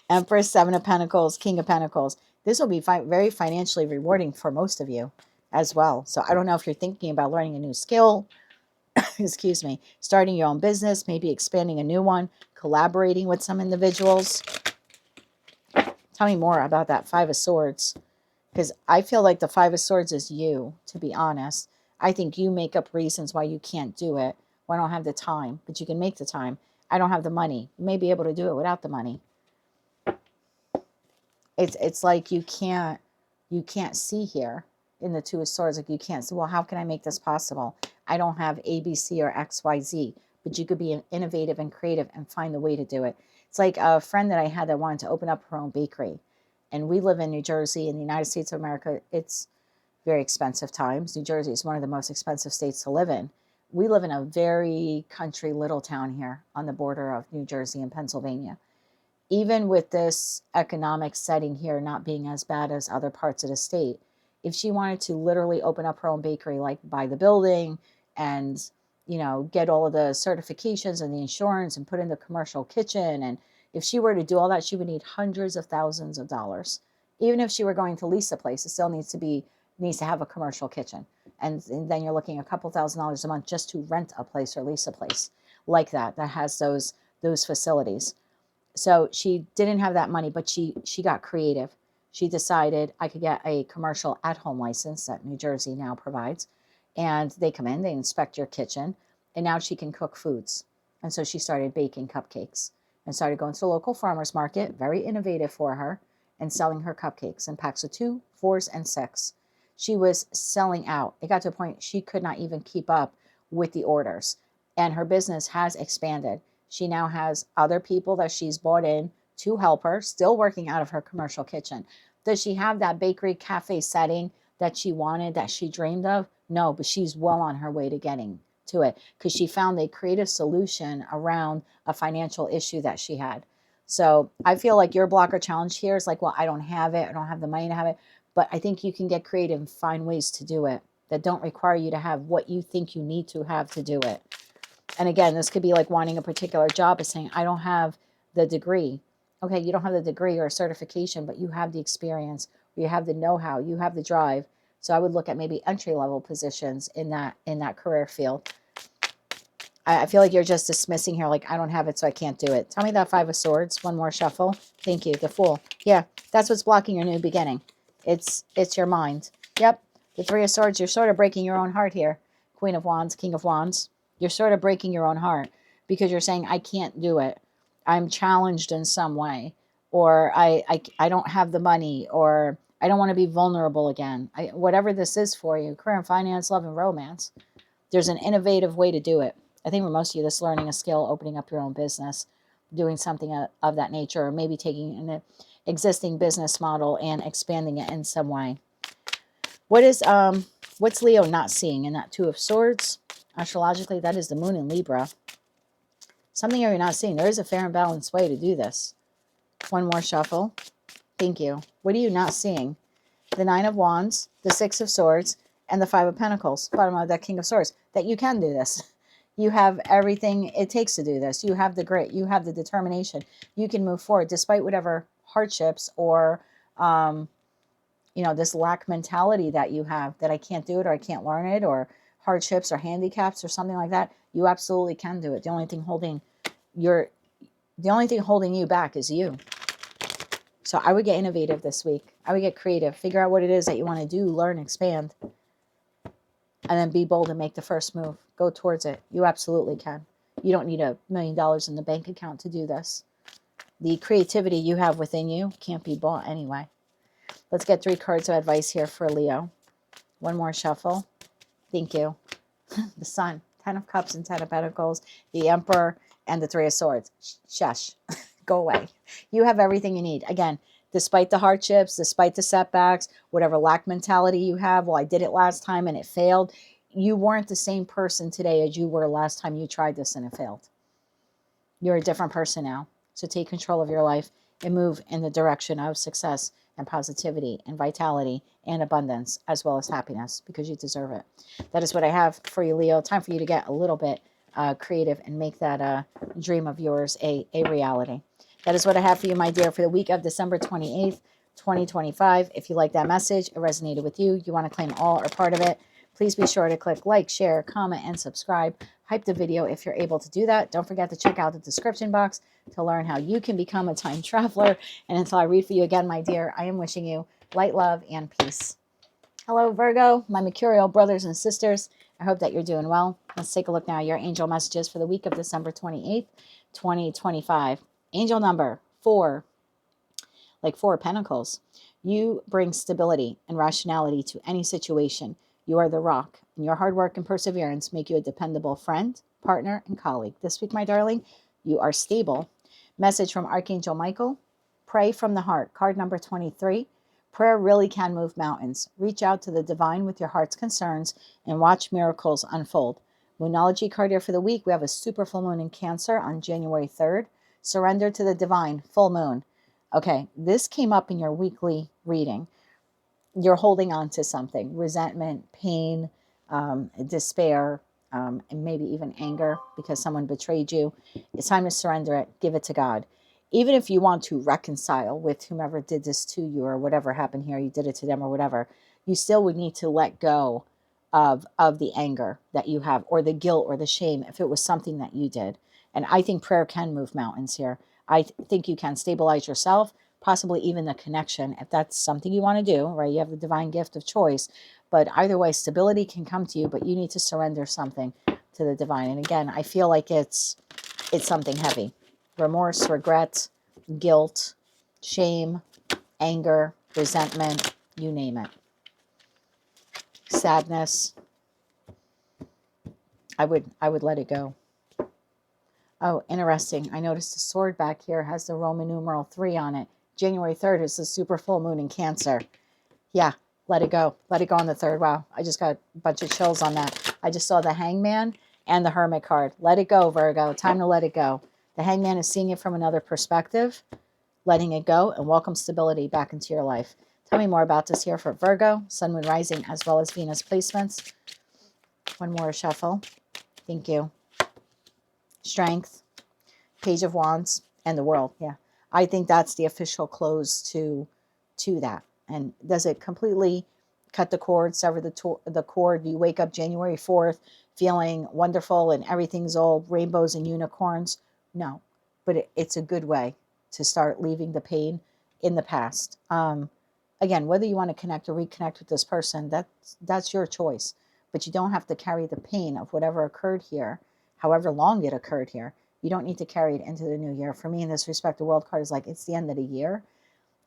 Empress, 7 of Pentacles, King of Pentacles. This will be very financially rewarding for most of you as well. So I don't know if you're thinking about learning a new skill, excuse me, starting your own business, maybe expanding a new one, collaborating with some individuals. Tell me more about that 5 of Swords, because I feel like the 5 of Swords is you, to be honest. I think you make up reasons why you can't do it. Well, I don't have the time, but you can make the time. I don't have the money. You may be able to do it without the money. It's like you can't see here in the 2 of Swords. Like you can't say, well, how can I make this possible? I don't have A, B, C, or X, Y, Z. But you could be innovative and creative and find the way to do it. It's like a friend that I had that wanted to open up her own bakery. And we live in New Jersey, in the United States of America. It's very expensive times. New Jersey is one of the most expensive states to live in. We live in a very country little town here on the border of New Jersey and Pennsylvania. Even with this economic setting here not being as bad as other parts of the state, if she wanted to literally open up her own bakery, like buy the building and, you know, get all of the certifications and the insurance and put in the commercial kitchen, and if she were to do all that, she would need hundreds of thousands of dollars. Even if she were going to lease a place, it still needs to have a commercial kitchen. And then you're looking a couple $1,000s a month just to rent a place or lease a place like that has those facilities. So she didn't have that money, but she got creative. She decided I could get a commercial at-home license that New Jersey now provides. And they come in, they inspect your kitchen, and now she can cook foods. And so she started baking cupcakes and started going to the local farmer's market, very innovative for her, and selling her cupcakes in packs of 2, 4s, and 6. She was selling out. It got to a point she could not even keep up with the orders. And her business has expanded. She now has other people that she's brought in to help her, still working out of her commercial kitchen. Does she have that bakery cafe setting that she wanted, that she dreamed of? No, but she's well on her way to getting to it because she found a creative solution around a financial issue that she had. So I feel like your blocker challenge here is like, well, I don't have it. I don't have the money to have it. But I think you can get creative and find ways to do it that don't require you to have what you think you need to have to do it. And again, this could be like wanting a particular job and saying, I don't have the degree. Okay, you don't have the degree or a certification, but you have the experience, or you have the know-how, you have the drive. So I would look at maybe entry-level positions in that career field. I feel like you're just dismissing here, like, I don't have it, so I can't do it. Tell me that 5 of Swords. One more shuffle. Thank you. The Fool. Yeah, that's what's blocking your new beginning. It's your mind. Yep. The 3 of Swords, you're sort of breaking your own heart here. Queen of Wands, King of Wands. You're sort of breaking your own heart because you're saying, I can't do it. I'm challenged in some way, or I don't have the money, or I don't want to be vulnerable again. Whatever this is for you, career and finance, love and romance, there's an innovative way to do it. I think for most of you, this learning a skill, opening up your own business, doing something of that nature, or maybe taking an existing business model and expanding it in some way. What's Leo not seeing in that 2 of Swords? Astrologically, that is the moon in Libra. Something you're not seeing. There is a fair and balanced way to do this. One more shuffle. Thank you. What are you not seeing? The 9 of Wands, the 6 of Swords, and the 5 of Pentacles, bottom of that King of Swords, that you can do this. You have everything it takes to do this. You have the grit. You have the determination. You can move forward despite whatever hardships or, this lack mentality that you have, that I can't do it, or I can't learn it, or hardships or handicaps or something like that. You absolutely can do it. The only thing holding you back is you. So I would get innovative this week. I would get creative. Figure out what it is that you want to do, learn, expand, and then be bold and make the first move. Go towards it. You absolutely can. You don't need $1 million in the bank account to do this. The creativity you have within you can't be bought anyway. Let's get 3 cards of advice here for Leo. One more shuffle. Thank you. The Sun, 10 of Cups and 10 of Pentacles, the Emperor, and the 3 of Swords. Shush. Go away. You have everything you need. Again, despite the hardships, despite the setbacks, whatever lack mentality you have, well, I did it last time and it failed. You weren't the same person today as you were last time you tried this and it failed. You're a different person now. So take control of your life and move in the direction of success and positivity and vitality and abundance, as well as happiness, because you deserve it. That is what I have for you, Leo. Time for you to get a little bit creative and make that dream of yours a reality. That is what I have for you, my dear, for the week of December 28th, 2025. If you like that message, it resonated with you, you want to claim all or part of it, please be sure to click like, share, comment, and subscribe. Hype the video if you're able to do that. Don't forget to check out the description box to learn how you can become a time traveler. And until I read for you again, my dear, I am wishing you light, love, and peace. Hello, Virgo, my mercurial brothers and sisters. I hope that you're doing well. Let's take a look now at your angel messages for the week of December 28th, 2025. Angel number 4, like 4 of Pentacles. You bring stability and rationality to any situation. You are the rock, and your hard work and perseverance make you a dependable friend, partner, and colleague. This week, my darling, you are stable. Message from Archangel Michael. Pray from the heart. Card number 23. Prayer really can move mountains. Reach out to the divine with your heart's concerns and watch miracles unfold. Moonology card here for the week. We have a super full moon in Cancer on January 3rd. Surrender to the divine. Full moon. Okay, this came up in your weekly reading. You're holding on to something. Resentment, pain, despair, and maybe even anger because someone betrayed you. It's time to surrender it. Give it to God. Even if you want to reconcile with whomever did this to you or whatever happened here, you did it to them or whatever, you still would need to let go of the anger that you have or the guilt or the shame if it was something that you did. And I think prayer can move mountains here. I think you can stabilize yourself, possibly even the connection, if that's something you want to do, right? You have the divine gift of choice. But either way, stability can come to you, but you need to surrender something to the divine. And again, I feel like it's something heavy. Remorse, regret, guilt, shame, anger, resentment, you name it. Sadness. I would let it go. Oh, interesting. I noticed the sword back here has the Roman numeral 3 on it. January 3rd is the super full moon in Cancer. Yeah, let it go. Let it go on the 3rd. Wow, I just got a bunch of chills on that. I just saw the Hangman and the Hermit card. Let it go, Virgo. Time to let it go. The Hangman is seeing it from another perspective, letting it go, and welcome stability back into your life. Tell me more about this here for Virgo, Sun, Moon, Rising, as well as Venus placements. One more shuffle. Thank you. Strength, Page of Wands, and the World. Yeah, I think that's the official close to that. And does it completely cut the cord, sever the cord? You wake up January 4th feeling wonderful and everything's all rainbows and unicorns? No, but it's a good way to start leaving the pain in the past. Again, whether you want to connect or reconnect with this person, that's your choice. But you don't have to carry the pain of whatever occurred here, however long it occurred here. You don't need to carry it into the new year. For me, in this respect, the World card is like, it's the end of the year.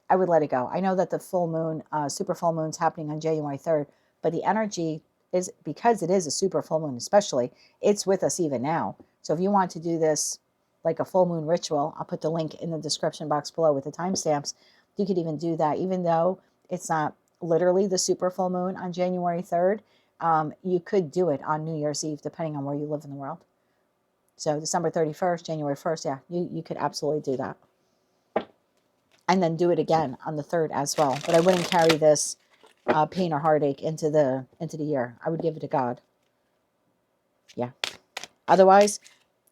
I would let it go. I know that the full moon, super full moon is happening on January 3rd, but the energy is, because it is a super full moon especially, it's with us even now. So if you want to do this like a full moon ritual, I'll put the link in the description box below with the timestamps. You could even do that, even though it's not literally the super full moon on January 3rd. You could do it on New Year's Eve, depending on where you live in the world. So December 31st, January 1st, yeah, you could absolutely do that. And then do it again on the 3rd as well. But I wouldn't carry this pain or heartache into the year. I would give it to God. Yeah. Otherwise,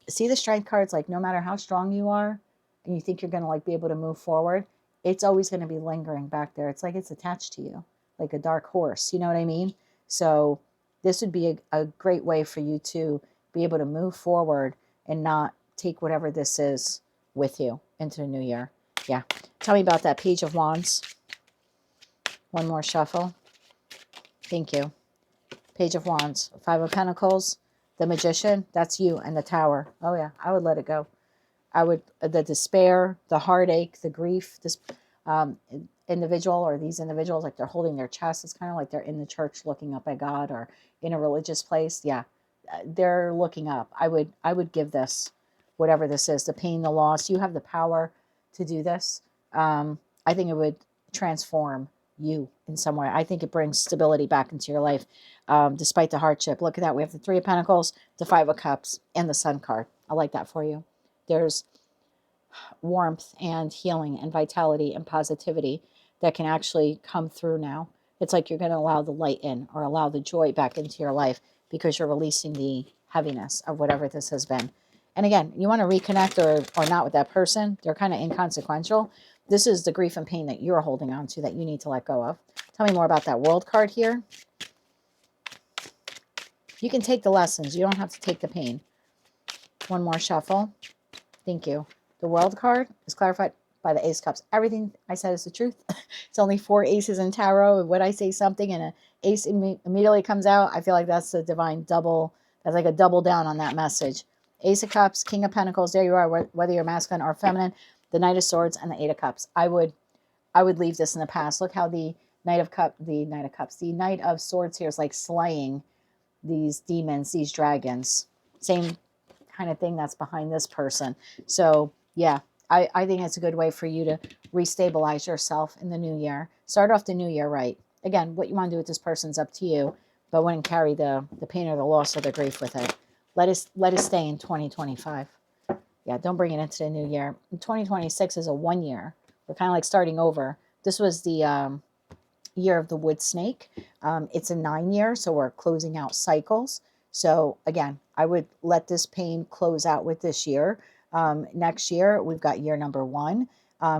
see the strength cards, like no matter how strong you are and you think you're going to like be able to move forward, it's always going to be lingering back there. It's like it's attached to you, like a dark horse. You know what I mean? So this would be a great way for you to be able to move forward and not take whatever this is with you into the new year. Yeah. Tell me about that Page of Wands. One more shuffle. Thank you. Page of Wands. 5 of Pentacles. The Magician. That's you. And the Tower. Oh, yeah. I would let it go. I would, the despair, the heartache, the grief, this individual or these individuals, like they're holding their chest. It's kind of like they're in the church looking up at God or in a religious place. Yeah. They're looking up. I would give this, whatever this is, the pain, the loss. You have the power to do this. I think it would transform you in some way. I think it brings stability back into your life, despite the hardship. Look at that. We have the 3 of Pentacles, the 5 of Cups, and the Sun card. I like that for you. There's warmth and healing and vitality and positivity that can actually come through now. It's like you're going to allow the light in or allow the joy back into your life because you're releasing the heaviness of whatever this has been. And again, you want to reconnect or not with that person. They're kind of inconsequential. This is the grief and pain that you're holding on to that you need to let go of. Tell me more about that World card here. You can take the lessons. You don't have to take the pain. One more shuffle. Thank you. The World card is clarified by the Ace of Cups. Everything I said is the truth. It's only 4 aces in tarot. When I say something and an ace immediately comes out, I feel like that's a divine double. That's like a double down on that message. Ace of Cups, King of Pentacles. There you are, whether you're masculine or feminine. The Knight of Swords and the 8 of Cups. I would leave this in the past. Look how the Knight of Swords here is like slaying these demons, these dragons. Same kind of thing that's behind this person. So yeah, I think it's a good way for you to restabilize yourself in the new year. Start off the new year right. Again, what you want to do with this person's up to you, but I wouldn't carry the pain or the loss or the grief with it. Let it stay in 2025. Yeah, don't bring it into the new year. 2026 is a 1 year. We're kind of like starting over. This was the year of the wood snake. It's a 9 year, so we're closing out cycles. So again, I would let this pain close out with this year. Next year, we've got year number 1.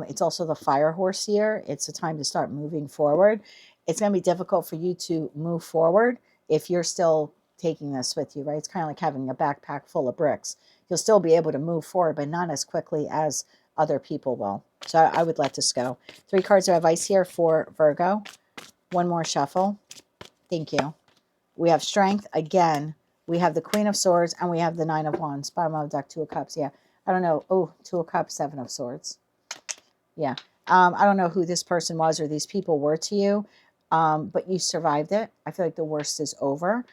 It's also the fire horse year. It's a time to start moving forward. It's going to be difficult for you to move forward if you're still taking this with you, right? It's kind of like having a backpack full of bricks. You'll still be able to move forward, but not as quickly as other people will. So I would let this go. 3 cards of advice here for Virgo. One more shuffle. Thank you. We have strength. Again, we have the Queen of Swords, and we have the 9 of Wands. Bottom of the deck, 2 of Cups. Yeah. I don't know. Oh, 2 of Cups, 7 of Swords. Yeah. I don't know who this person was or these people were to you, but you survived it. I feel like the worst is over.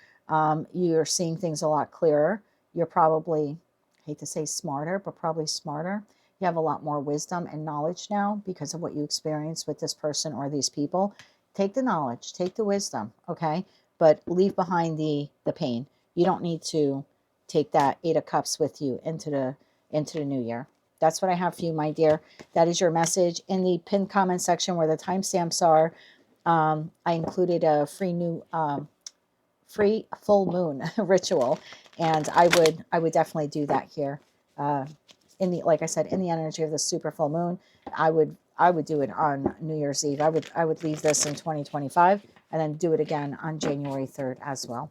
You're seeing things a lot clearer. You're probably, I hate to say smarter, but probably smarter. You have a lot more wisdom and knowledge now because of what you experienced with this person or these people. Take the knowledge, take the wisdom, okay? But leave behind the pain. You don't need to take that 8 of Cups with you into the new year. That's what I have for you, my dear. That is your message. In the pinned comment section where the timestamps are, I included a free full moon ritual, and I would definitely do that here. Like I said, in the energy of the super full moon, I would do it on New Year's Eve. I would leave this in 2025 and then do it again on January 3rd as well.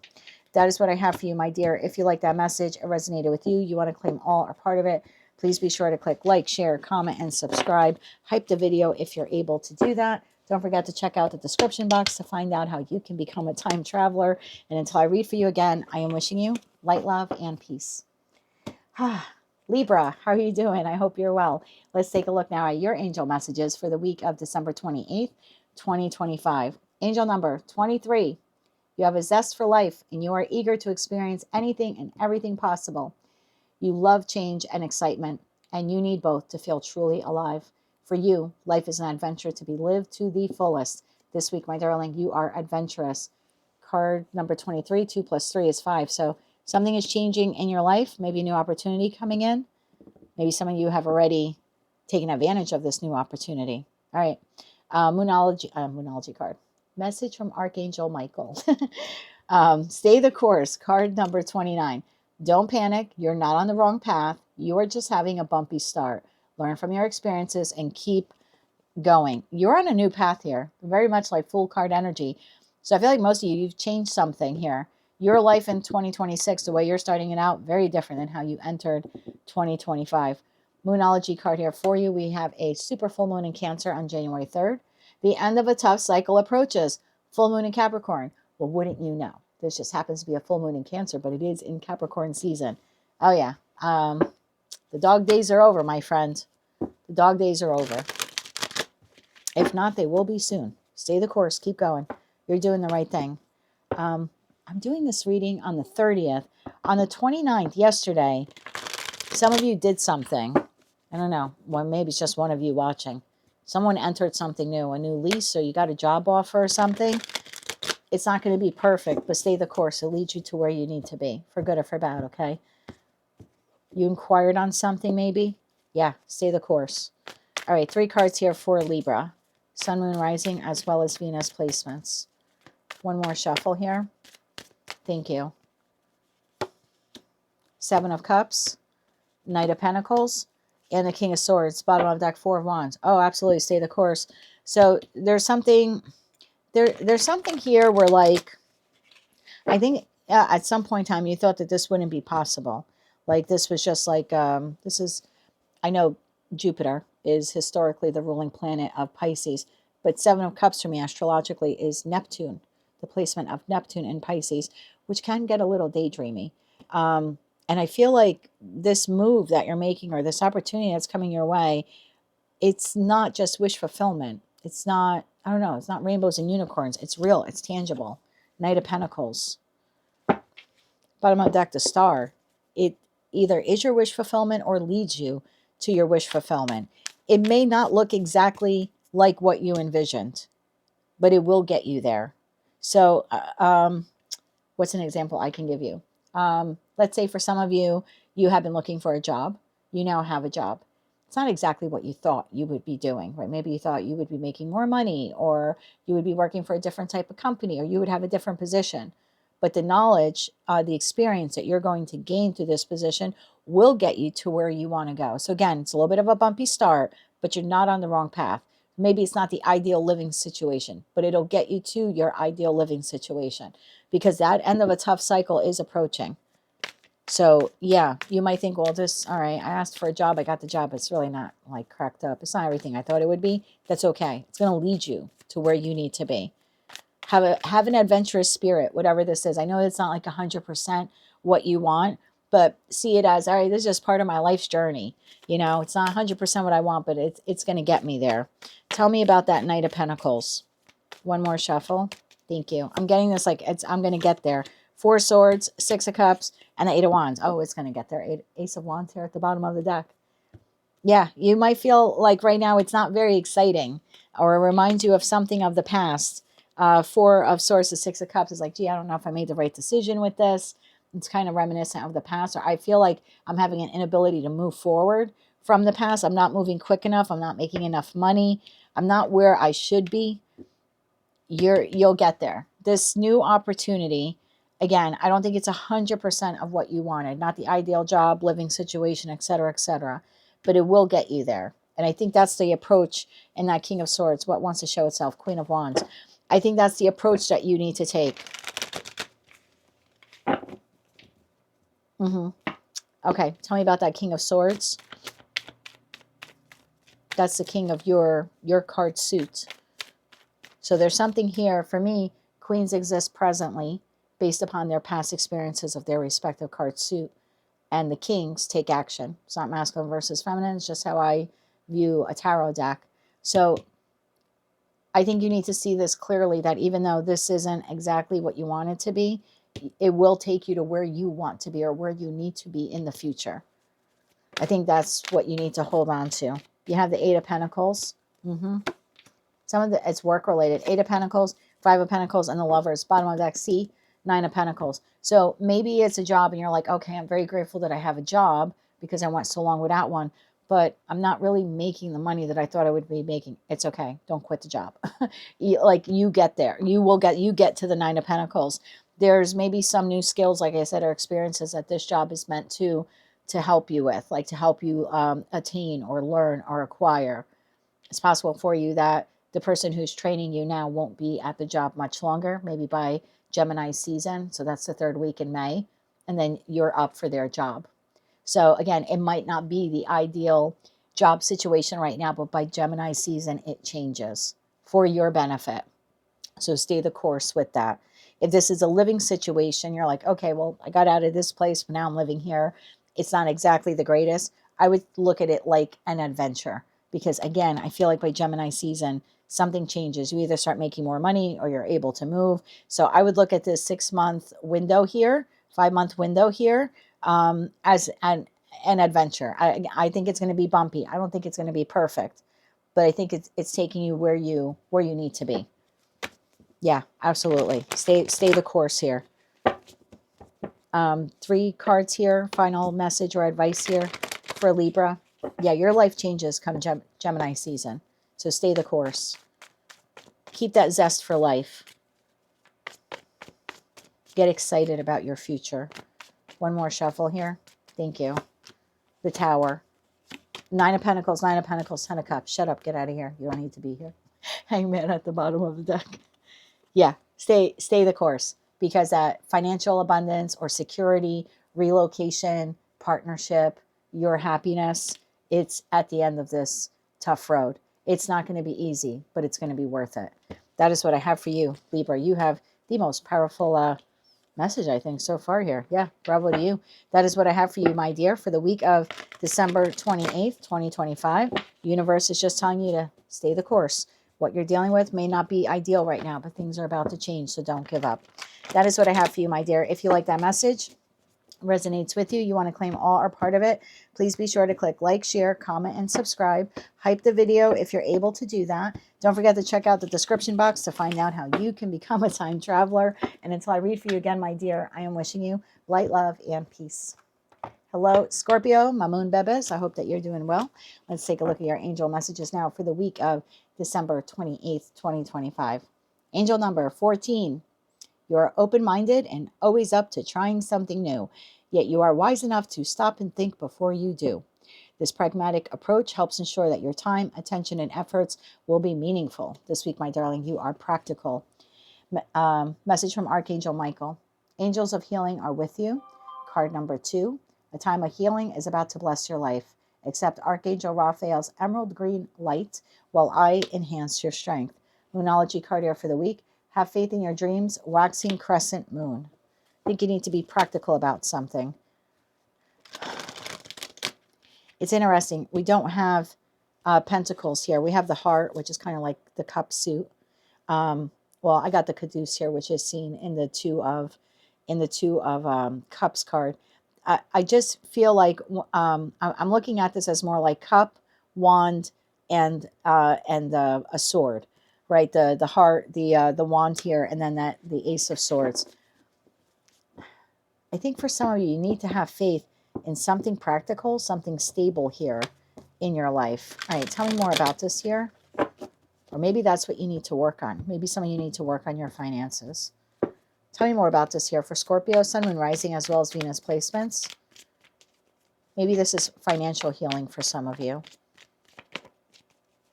That is what I have for you, my dear. If you like that message, it resonated with you, you want to claim all or part of it, please be sure to click like, share, comment, and subscribe. Hype the video if you're able to do that. Don't forget to check out the description box to find out how you can become a time traveler. And until I read for you again, I am wishing you light, love, and peace. Libra, how are you doing? I hope you're well. Let's take a look now at your angel messages for the week of December 28th, 2025. Angel number 23. You have a zest for life, and you are eager to experience anything and everything possible. You love change and excitement, and you need both to feel truly alive. For you, life is an adventure to be lived to the fullest. This week, my darling, you are adventurous. Card number 23, 2 plus 3 is 5. So something is changing in your life, maybe a new opportunity coming in. Maybe some of you have already taken advantage of this new opportunity. All right, Moonology card. Message from Archangel Michael. Stay the course, card number 29. Don't panic. You're not on the wrong path. You are just having a bumpy start. Learn from your experiences and keep going. You're on a new path here, very much like full card energy. So I feel like most of you, you've changed something here. Your life in 2026, the way you're starting it out, very different than how you entered 2025. Moonology card here for you. We have a super full moon in Cancer on January 3rd. The end of a tough cycle approaches. Full moon in Capricorn. Well, wouldn't you know? This just happens to be a full moon in Cancer, but it is in Capricorn season. Oh, yeah. The dog days are over, my friend. The dog days are over. If not, they will be soon. Stay the course. Keep going. You're doing the right thing. I'm doing this reading on the 30th. On the 29th, yesterday, some of you did something. I don't know. Well, maybe it's just one of you watching. Someone entered something new, a new lease, or you got a job offer or something. It's not going to be perfect, but stay the course. It'll lead you to where you need to be, for good or for bad, okay? You inquired on something, maybe? Yeah, stay the course. All right, 3 cards here for Libra. Sun, Moon, Rising, as well as Venus placements. One more shuffle here. Thank you. 7 of Cups, Knight of Pentacles, and the King of Swords. Bottom of deck, 4 of Wands. Oh, absolutely, stay the course. So there's something... There's something here where, like, I think at some point in time you thought that this wouldn't be possible. Like, this was just like, this is, I know Jupiter is historically the ruling planet of Pisces, but 7 of Cups for me astrologically is Neptune, the placement of Neptune in Pisces, which can get a little daydreamy. And I feel like this move that you're making or this opportunity that's coming your way, it's not just wish fulfillment. It's not, I don't know, it's not rainbows and unicorns. It's real. It's tangible. Knight of Pentacles. Bottom of deck, the Star. It either is your wish fulfillment or leads you to your wish fulfillment. It may not look exactly like what you envisioned, but it will get you there. So what's an example I can give you? Let's say for some of you, you have been looking for a job. You now have a job. It's not exactly what you thought you would be doing, right? Maybe you thought you would be making more money, or you would be working for a different type of company, or you would have a different position. But the knowledge, the experience that you're going to gain through this position will get you to where you want to go. So again, it's a little bit of a bumpy start, but you're not on the wrong path. Maybe it's not the ideal living situation, but it'll get you to your ideal living situation, because that end of a tough cycle is approaching. So yeah, you might think, well, all right, I asked for a job, I got the job. It's really not like cracked up. It's not everything I thought it would be. That's okay. It's going to lead you to where you need to be. Have an adventurous spirit, whatever this is. I know it's not like 100% what you want, but see it as, all right, this is just part of my life's journey. You know, it's not 100% what I want, but it's going to get me there. Tell me about that Knight of Pentacles. One more shuffle. Thank you. I'm getting this like I'm going to get there. 4 swords, 6 of cups, and the 8 of wands. Oh, it's going to get there. Ace of wands here at the bottom of the deck. Yeah, you might feel like right now it's not very exciting, or it reminds you of something of the past. 4 of swords, the 6 of cups is like, gee, I don't know if I made the right decision with this. It's kind of reminiscent of the past, or I feel like I'm having an inability to move forward from the past. I'm not moving quick enough. I'm not making enough money. I'm not where I should be. You'll get there. This new opportunity, again, I don't think it's 100% of what you wanted, not the ideal job, living situation, etc., but it will get you there. And I think that's the approach in that King of Swords, what wants to show itself, Queen of Wands. I think that's the approach that you need to take. Okay, tell me about that King of Swords. That's the king of your card suit. So there's something here. For me, queens exist presently based upon their past experiences of their respective card suit. And the kings take action. It's not masculine versus feminine. It's just how I view a tarot deck. So I think you need to see this clearly, that even though this isn't exactly what you want it to be, it will take you to where you want to be, or where you need to be in the future. I think that's what you need to hold on to. You have the 8 of Pentacles. Some of it's work related. 8 of Pentacles, 5 of Pentacles, and the Lovers. Bottom of deck, C, 9 of Pentacles. So maybe it's a job and you're like, okay, I'm very grateful that I have a job because I went so long without one, but I'm not really making the money that I thought I would be making. It's okay. Don't quit the job. you get there. You get to the 9 of Pentacles. There's maybe some new skills, like I said, or experiences that this job is meant to help you with, like to help you attain or learn or acquire. It's possible for you that the person who's training you now won't be at the job much longer, maybe by Gemini season. So that's the 3rd week in May. And then you're up for their job. So again, it might not be the ideal job situation right now, but by Gemini season, it changes for your benefit. So stay the course with that. If this is a living situation, you're like, okay, well, I got out of this place, but now I'm living here. It's not exactly the greatest. I would look at it like an adventure, because again, I feel like by Gemini season, something changes. You either start making more money or you're able to move. So I would look at this 6-month window here, 5-month window here, as an adventure. I think it's going to be bumpy. I don't think it's going to be perfect, but I think it's taking you where you need to be. Yeah, absolutely. Stay the course here. 3 cards here. Final message or advice here for Libra. Yeah, your life changes come Gemini season. So stay the course. Keep that zest for life. Get excited about your future. One more shuffle here. Thank you. The Tower. 9 of Pentacles, 9 of Pentacles, 10 of Cups. Shut up. Get out of here. You don't need to be here. Hangman at the bottom of the deck. Yeah, stay the course, because that financial abundance or security, relocation, partnership, your happiness, it's at the end of this tough road. It's not going to be easy, but it's going to be worth it. That is what I have for you, Libra. You have the most powerful message, I think, so far here. Yeah, bravo to you. That is what I have for you, my dear, for the week of December 28th, 2025. Universe is just telling you to stay the course. What you're dealing with may not be ideal right now, but things are about to change, so don't give up. That is what I have for you, my dear. If you like that message, resonates with you, you want to claim all or part of it, Please be sure to click like, share, comment, and subscribe. Hype the video if you're able to do that. Don't forget to check out the description box to find out how you can become a time traveler. And until I read for you again, my dear, I am wishing you light, love, and peace. Hello, Scorpio, my moon bebes. I hope that you're doing well. Let's take a look at your angel messages now for the week of December 28th, 2025. Angel number 14. You are open-minded and always up to trying something new, yet you are wise enough to stop and think before you do. This pragmatic approach helps ensure that your time, attention, and efforts will be meaningful. This week, my darling, you are practical. Message from Archangel Michael. Angels of healing are with you. Card number 2. A time of healing is about to bless your life. Accept Archangel Raphael's emerald green light while I enhance your strength. Moonology card here for the week. Have faith in your dreams. Waxing crescent moon. I think you need to be practical about something. It's interesting. We don't have pentacles here. We have the heart, which is kind of like the cup suit. Well, I got the caduce here, which is seen in the two of cups card. I just feel like I'm looking at this as more like cup, wand, and a sword, right? The heart, the wand here, and then the ace of swords. I think for some of you, you need to have faith in something practical, something stable here in your life. All right, tell me more about this here. Or maybe that's what you need to work on. Maybe some of you need to work on your finances. Tell me more about this here for Scorpio, Sun, Moon, Rising, as well as Venus placements. Maybe this is financial healing for some of you.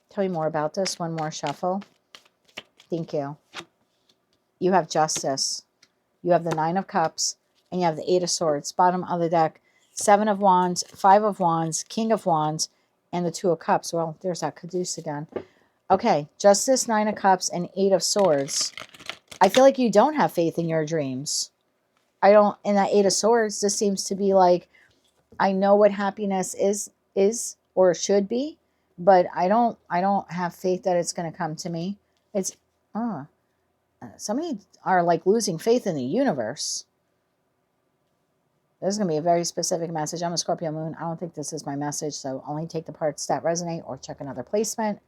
Tell me more about this. One more shuffle. Thank you. You have Justice. You have the Nine of Cups. And you have the Eight of Swords. Bottom of the deck, Seven of Wands, Five of Wands, King of Wands, and the Two of Cups. Well, there's that caduce again. Okay, Justice, Nine of Cups, and Eight of Swords. I feel like you don't have faith in your dreams. In that Eight of Swords, this seems to be like, I know what happiness is or should be, but I don't have faith that it's going to come to me. It's, some of you are like losing faith in the universe. This is going to be a very specific message. I'm a Scorpio moon. I don't think this is my message, so only take the parts that resonate or check another placement.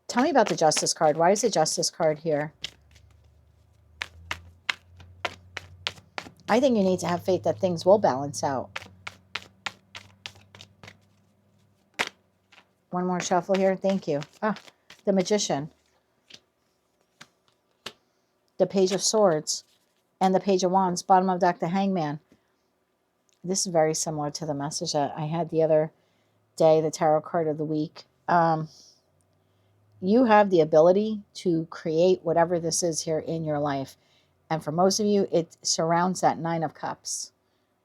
Tell me about the Justice card. Why is the Justice card here? I think you need to have faith that things will balance out. One more shuffle here. Thank you. The Magician. The Page of Swords. And the Page of Wands. Bottom of deck, the Hangman. This is very similar to the message that I had the other day, the tarot card of the week. You have the ability to create whatever this is here in your life. And for most of you, it surrounds that Nine of Cups.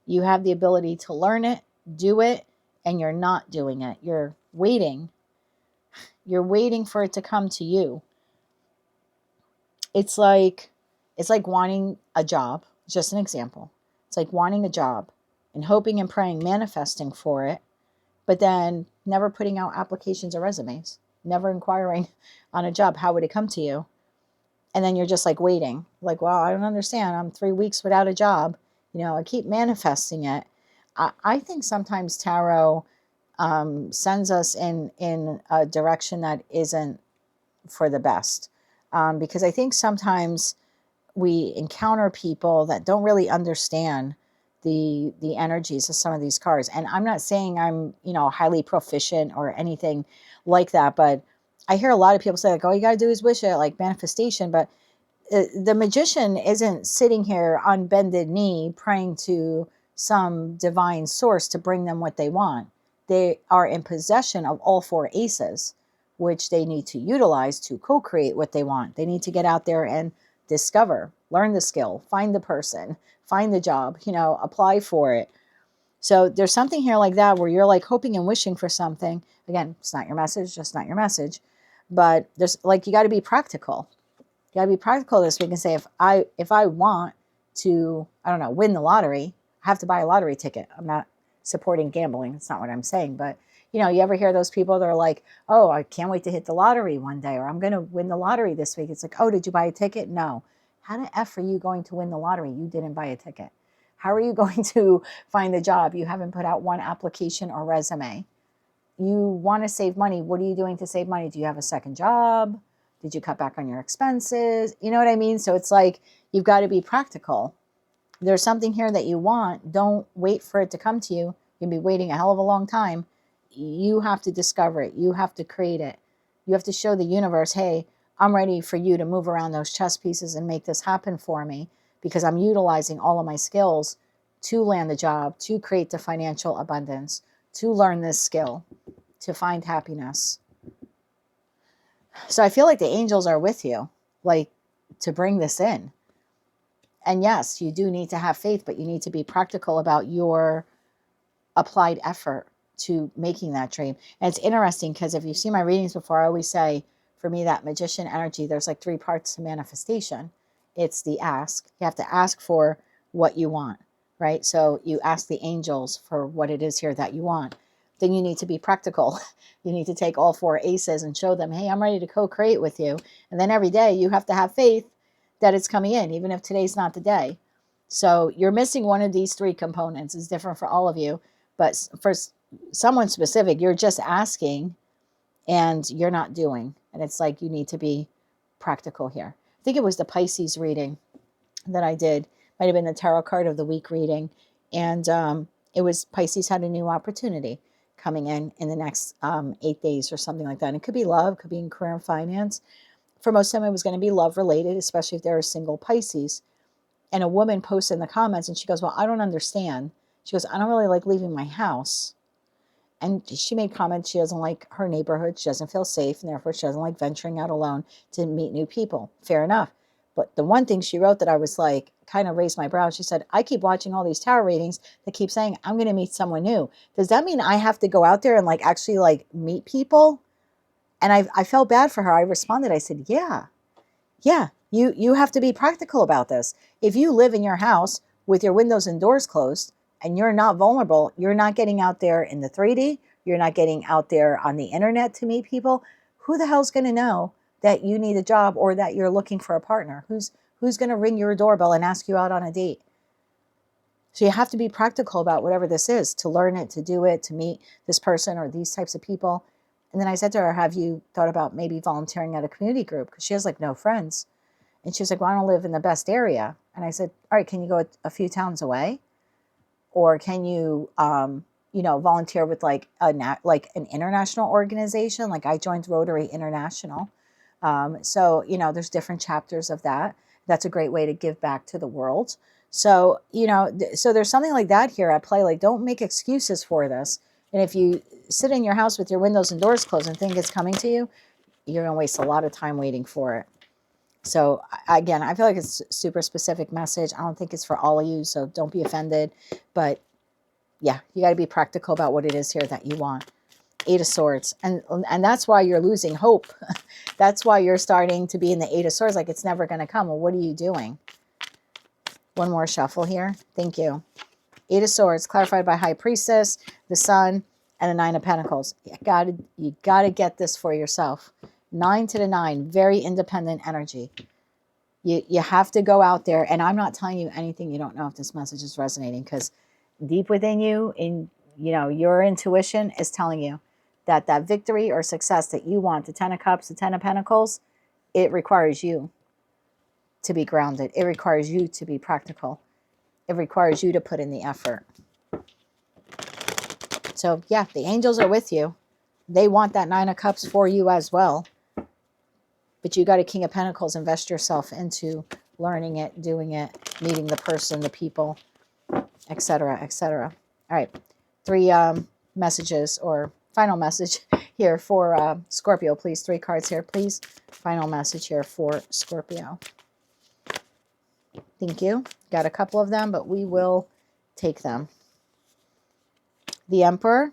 You have the ability to learn it, do it, and you're not doing it. You're waiting. You're waiting for it to come to you. It's like wanting a job. Just an example. It's like wanting a job and hoping and praying, manifesting for it, but then never putting out applications or resumes, never inquiring on a job. How would it come to you? And then you're just like waiting, like, well, I don't understand. I'm 3 weeks without a job. I keep manifesting it. I think sometimes tarot sends us in a direction that isn't for the best. Because I think sometimes we encounter people that don't really understand the energies of some of these cards. And I'm not saying I'm, highly proficient or anything like that, but I hear a lot of people say, like, all you got to do is wish it, like manifestation. But the Magician isn't sitting here on bended knee praying to some divine source to bring them what they want. They are in possession of all 4 aces, which they need to utilize to co-create what they want. They need to get out there and discover, learn the skill, find the person, find the job, apply for it. So there's something here like that where you're like hoping and wishing for something. Again, it's not your message, just not your message. But there's like, you got to be practical. You got to be practical this week and say, if I want to, I don't know, win the lottery, I have to buy a lottery ticket. I'm not supporting gambling. That's not what I'm saying. But, you ever hear those people that are like, oh, I can't wait to hit the lottery one day, or I'm going to win the lottery this week. It's like, oh, did you buy a ticket? No. How the F are you going to win the lottery? You didn't buy a ticket. How are you going to find the job? You haven't put out one application or resume. You want to save money. What are you doing to save money? Do you have a second job? Did you cut back on your expenses? You know what I mean? So it's like, you've got to be practical. There's something here that you want. Don't wait for it to come to you. You'll be waiting a hell of a long time. You have to discover it. You have to create it. You have to show the universe, hey, I'm ready for you to move around those chess pieces and make this happen for me, because I'm utilizing all of my skills to land the job, to create the financial abundance, to learn this skill, to find happiness. So I feel like the angels are with you, like, to bring this in. And yes, you do need to have faith, but you need to be practical about your applied effort to making that dream. And it's interesting because if you've seen my readings before, I always say, for me, that magician energy, there's like 3 parts to manifestation. It's the ask. You have to ask for what you want, right? So you ask the angels for what it is here that you want. Then you need to be practical. You need to take all 4 aces and show them, hey, I'm ready to co-create with you. And then every day you have to have faith that it's coming in, even if today's not the day. So you're missing one of these 3 components. It's different for all of you. But for someone specific, you're just asking and you're not doing. And it's like, you need to be practical here. I think it was the Pisces reading that I did. Might have been the Tarot card of the week reading. And it was Pisces had a new opportunity coming in the next 8 days or something like that. And it could be love, could be in career and finance. For most of them, it was going to be love related, especially if they're a single Pisces. And a woman posted in the comments and she goes, well, I don't understand. She goes, I don't really like leaving my house. And she made comments, she doesn't like her neighborhood. She doesn't feel safe, and therefore she doesn't like venturing out alone to meet new people. Fair enough. But the one thing she wrote that I was like, kind of raised my brow. She said, I keep watching all these tarot readings that keep saying, I'm going to meet someone new. Does that mean I have to go out there and like actually like meet people? And I felt bad for her. I responded, I said, yeah, you have to be practical about this. If you live in your house with your windows and doors closed and you're not vulnerable, you're not getting out there in the 3D, you're not getting out there on the internet to meet people, who the hell's going to know that you need a job or that you're looking for a partner? Who's going to ring your doorbell and ask you out on a date? So you have to be practical about whatever this is, to learn it, to do it, to meet this person or these types of people. And then I said to her, have you thought about maybe volunteering at a community group? Because she has like no friends. And she was like, well, I don't live in the best area. And I said, all right, can you go a few towns away? Or can you, volunteer with like an international organization? Like I joined Rotary International. So there's different chapters of that. That's a great way to give back to the world. So, so there's something like that here at play. Like, don't make excuses for this. And if you sit in your house with your windows and doors closed and think it's coming to you, you're going to waste a lot of time waiting for it. So again, I feel like it's a super specific message. I don't think it's for all of you, so don't be offended. But yeah, you got to be practical about what it is here that you want. 8 of Swords. And that's why you're losing hope. That's why you're starting to be in the 8 of Swords, like it's never going to come. Well, what are you doing? One more shuffle here. Thank you. 8 of Swords, clarified by High Priestess, the Sun, and the 9 of Pentacles. You gotta get this for yourself. 9 to the 9, very independent energy. You have to go out there, and I'm not telling you anything you don't know if this message is resonating, because deep within you, your intuition is telling you that victory or success that you want, the 10 of Cups, the 10 of Pentacles, it requires you to be grounded. It requires you to be practical. It requires you to put in the effort. So yeah, the angels are with you. They want that 9 of Cups for you as well. But you got a King of Pentacles. Invest yourself into learning it, doing it, meeting the person, the people, etc., etc. All right, 3 messages, or final message here for Scorpio, please. 3 cards here, please. Final message here for Scorpio. Thank you. Got a couple of them, but we will take them. The Emperor,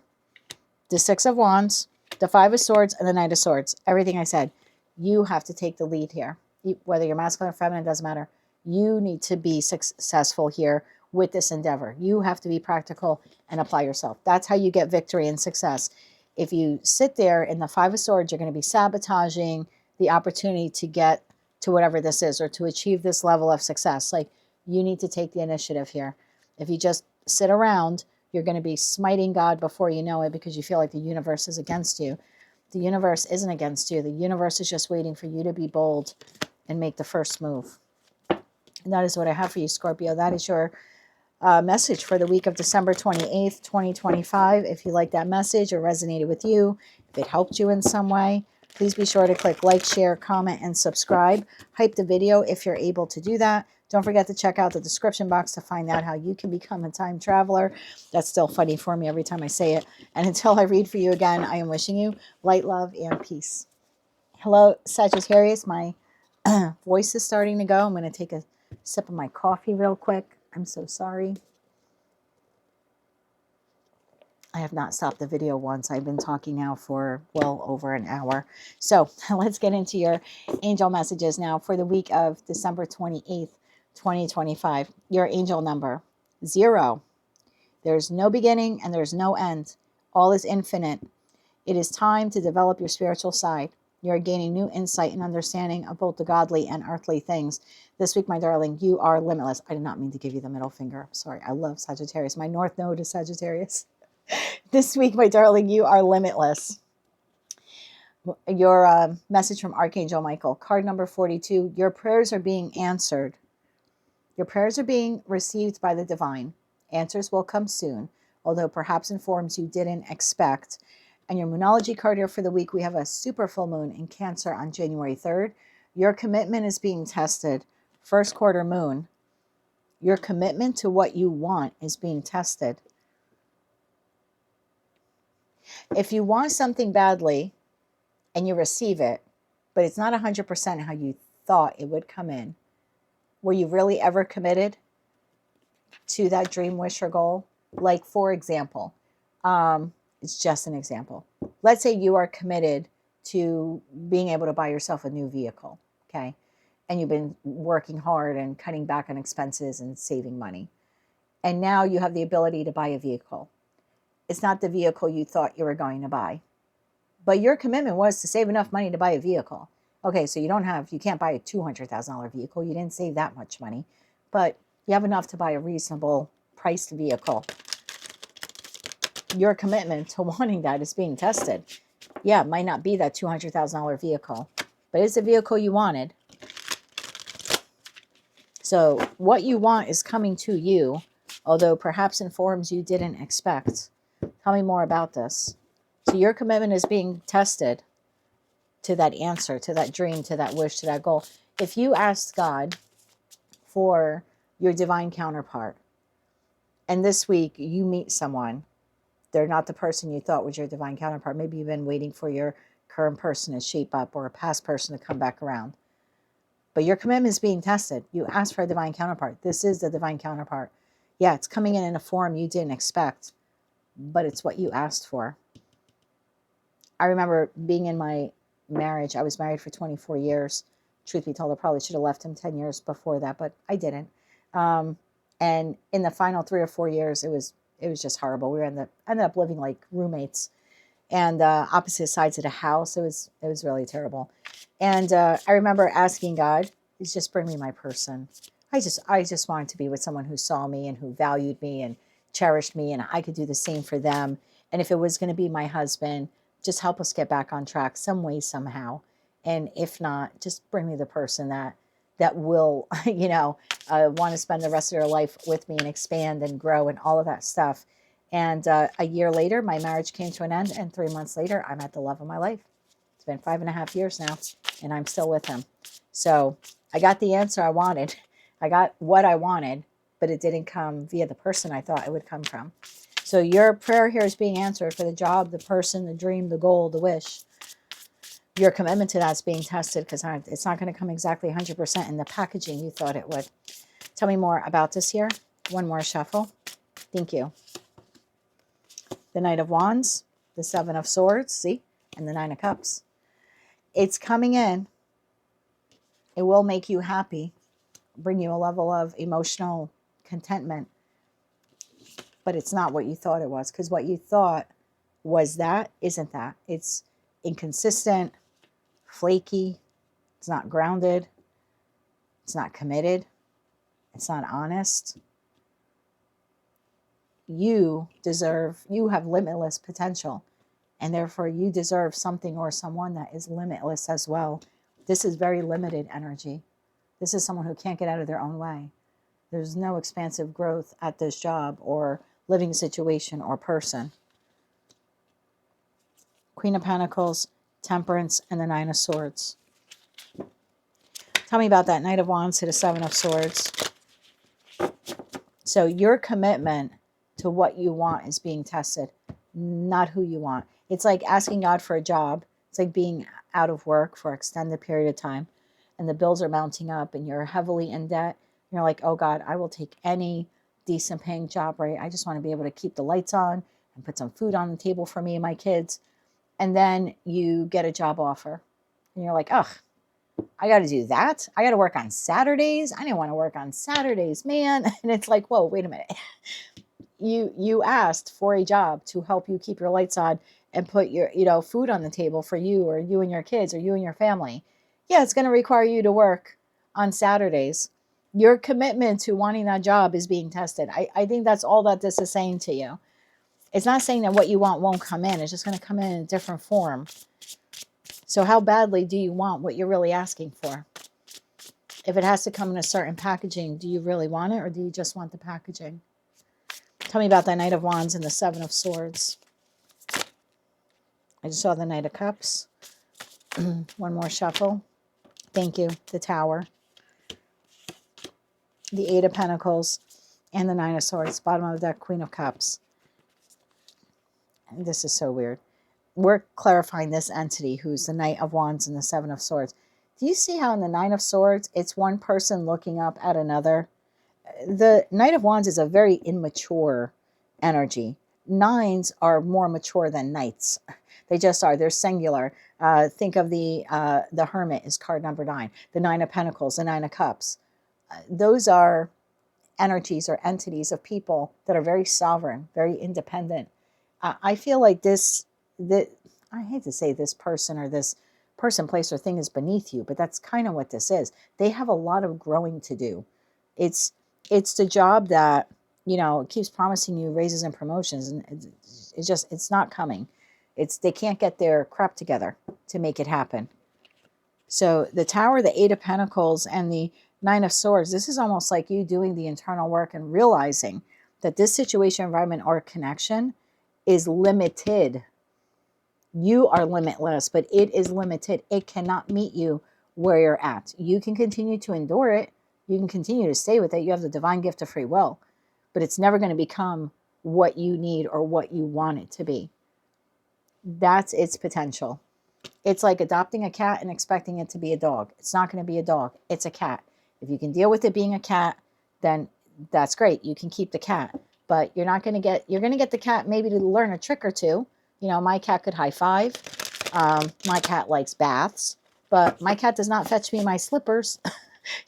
the 6 of Wands, the 5 of Swords, and the Knight of Swords. Everything I said. You have to take the lead here. Whether you're masculine or feminine, doesn't matter. You need to be successful here with this endeavor. You have to be practical and apply yourself. That's how you get victory and success. If you sit there in the 5 of Swords, you're going to be sabotaging the opportunity to get to whatever this is, or to achieve this level of success. Like, you need to take the initiative here. If you just sit around, you're going to be smiting God before you know it because you feel like the universe is against you. The universe isn't against you. The universe is just waiting for you to be bold and make the first move. And that is what I have for you, Scorpio. That is your message for the week of December 28th, 2025. If you like that message or resonated with you, if it helped you in some way, please be sure to click like, share, comment, and subscribe. Hype the video if you're able to do that. Don't forget to check out the description box to find out how you can become a time traveler. That's still funny for me every time I say it. And until I read for you again, I am wishing you light, love, and peace. Hello, Sagittarius. My voice is starting to go. I'm going to take a sip of my coffee real quick. I'm so sorry. I have not stopped the video once. I've been talking now for well over an hour. So let's get into your angel messages now for the week of December 28th, 2025. Your angel number, 0. There's no beginning and there's no end. All is infinite. It is time to develop your spiritual side. You're gaining new insight and understanding of both the godly and earthly things. This week, my darling, you are limitless. I did not mean to give you the middle finger. I'm sorry. I love Sagittarius. My north node is Sagittarius. This week, my darling, you are limitless. Your message from Archangel Michael, card number 42. Your prayers are being answered. Your prayers are being received by the divine. Answers will come soon, although perhaps in forms you didn't expect. And your Moonology card here for the week, we have a super full moon in Cancer on January 3rd. Your commitment is being tested. First quarter moon. Your commitment to what you want is being tested. If you want something badly and you receive it, but it's not 100% how you thought it would come in, were you really ever committed to that dream, wish, or goal? Like, for example, it's just an example. Let's say you are committed to being able to buy yourself a new vehicle, okay? And you've been working hard and cutting back on expenses and saving money. And now you have the ability to buy a vehicle. It's not the vehicle you thought you were going to buy. But your commitment was to save enough money to buy a vehicle. Okay, so you can't buy a $200,000 vehicle. You didn't save that much money. But you have enough to buy a reasonable priced vehicle. Your commitment to wanting that is being tested. Yeah, it might not be that $200,000 vehicle, but it's a vehicle you wanted. So what you want is coming to you, although perhaps in forms you didn't expect. Tell me more about this. So your commitment is being tested to that answer, to that dream, to that wish, to that goal. If you asked God for your divine counterpart, and this week you meet someone, they're not the person you thought was your divine counterpart. Maybe you've been waiting for your current person to shape up or a past person to come back around. But your commitment is being tested. You asked for a divine counterpart. This is the divine counterpart. Yeah, it's coming in a form you didn't expect, but it's what you asked for. I remember being in my marriage. I was married for 24 years. Truth be told, I probably should have left him 10 years before that, but I didn't. And in the final 3 or 4 years, it was just horrible. We ended up living like roommates and opposite sides of the house. It was really terrible. And I remember asking God, just bring me my person. I just wanted to be with someone who saw me and who valued me and cherished me, and I could do the same for them. And if it was going to be my husband, just help us get back on track some way, somehow. And if not, just bring me the person that will, want to spend the rest of their life with me and expand and grow and all of that stuff. And a year later, my marriage came to an end. And 3 months later, I met the love of my life. It's been 5.5 years now, and I'm still with him. So I got the answer I wanted. I got what I wanted, but it didn't come via the person I thought it would come from. So your prayer here is being answered for the job, the person, the dream, the goal, the wish. Your commitment to that is being tested because it's not going to come exactly 100% in the packaging you thought it would. Tell me more about this here. One more shuffle. Thank you. The Knight of Wands, the Seven of Swords, see, and the Nine of Cups. It's coming in. It will make you happy, bring you a level of emotional contentment, but it's not what you thought it was, because what you thought was that isn't that. It's inconsistent, flaky, it's not grounded, it's not committed, it's not honest. you have limitless potential, and therefore you deserve something or someone that is limitless as well. This is very limited energy. This is someone who can't get out of their own way. There's no expansive growth at this job or living situation or person. Queen of Pentacles, Temperance, and the Nine of Swords. Tell me about that Knight of Wands to the Seven of Swords. So your commitment to what you want is being tested, not who you want. It's like asking God for a job. It's like being out of work for an extended period of time, and the bills are mounting up and you're heavily in debt. You're like, oh God, I will take any decent paying job, right? I just want to be able to keep the lights on and put some food on the table for me and my kids. And then you get a job offer and you're like, ugh, I got to do that. I got to work on Saturdays. I didn't want to work on Saturdays, man. And it's like, whoa, wait a minute. You asked for a job to help you keep your lights on and put your, food on the table for you or you and your kids or you and your family. Yeah, it's going to require you to work on Saturdays. Your commitment to wanting that job is being tested. I think that's all that this is saying to you. It's not saying that what you want won't come in. It's just going to come in a different form. So how badly do you want what you're really asking for? If it has to come in a certain packaging, do you really want it or do you just want the packaging? Tell me about the Knight of Wands and the Seven of Swords. I just saw the Knight of Cups. One more shuffle. Thank you. The Tower. The Eight of Pentacles and the Nine of Swords. Bottom of the deck, Queen of Cups. And this is so weird. We're clarifying this entity who's the Knight of Wands and the Seven of Swords. Do you see how in the Nine of Swords, it's one person looking up at another? The Knight of Wands is a very immature energy. Nines are more mature than knights. They just are. They're singular. Think of the Hermit is card number 9. The Nine of Pentacles, the Nine of Cups. Those are energies or entities of people that are very sovereign, very independent. I feel like I hate to say this person or this person, place, or thing is beneath you, but that's kind of what this is. They have a lot of growing to do. It's the job that, keeps promising you raises and promotions, and it's not coming. They can't get their crap together to make it happen. So the Tower, the Eight of Pentacles, and the Nine of Swords, this is almost like you doing the internal work and realizing that this situation, environment, or connection is limited. You are limitless, but it is limited. It cannot meet you where you're at. You can continue to endure it. You can continue to stay with it. You have the divine gift of free will, but it's never going to become what you need or what you want it to be. That's its potential. It's like adopting a cat and expecting it to be a dog. It's not going to be a dog. It's a cat. If you can deal with it being a cat, then that's great. You can keep the cat, but you're going to get the cat maybe to learn a trick or two. My cat could high five. My cat likes baths, but my cat does not fetch me my slippers.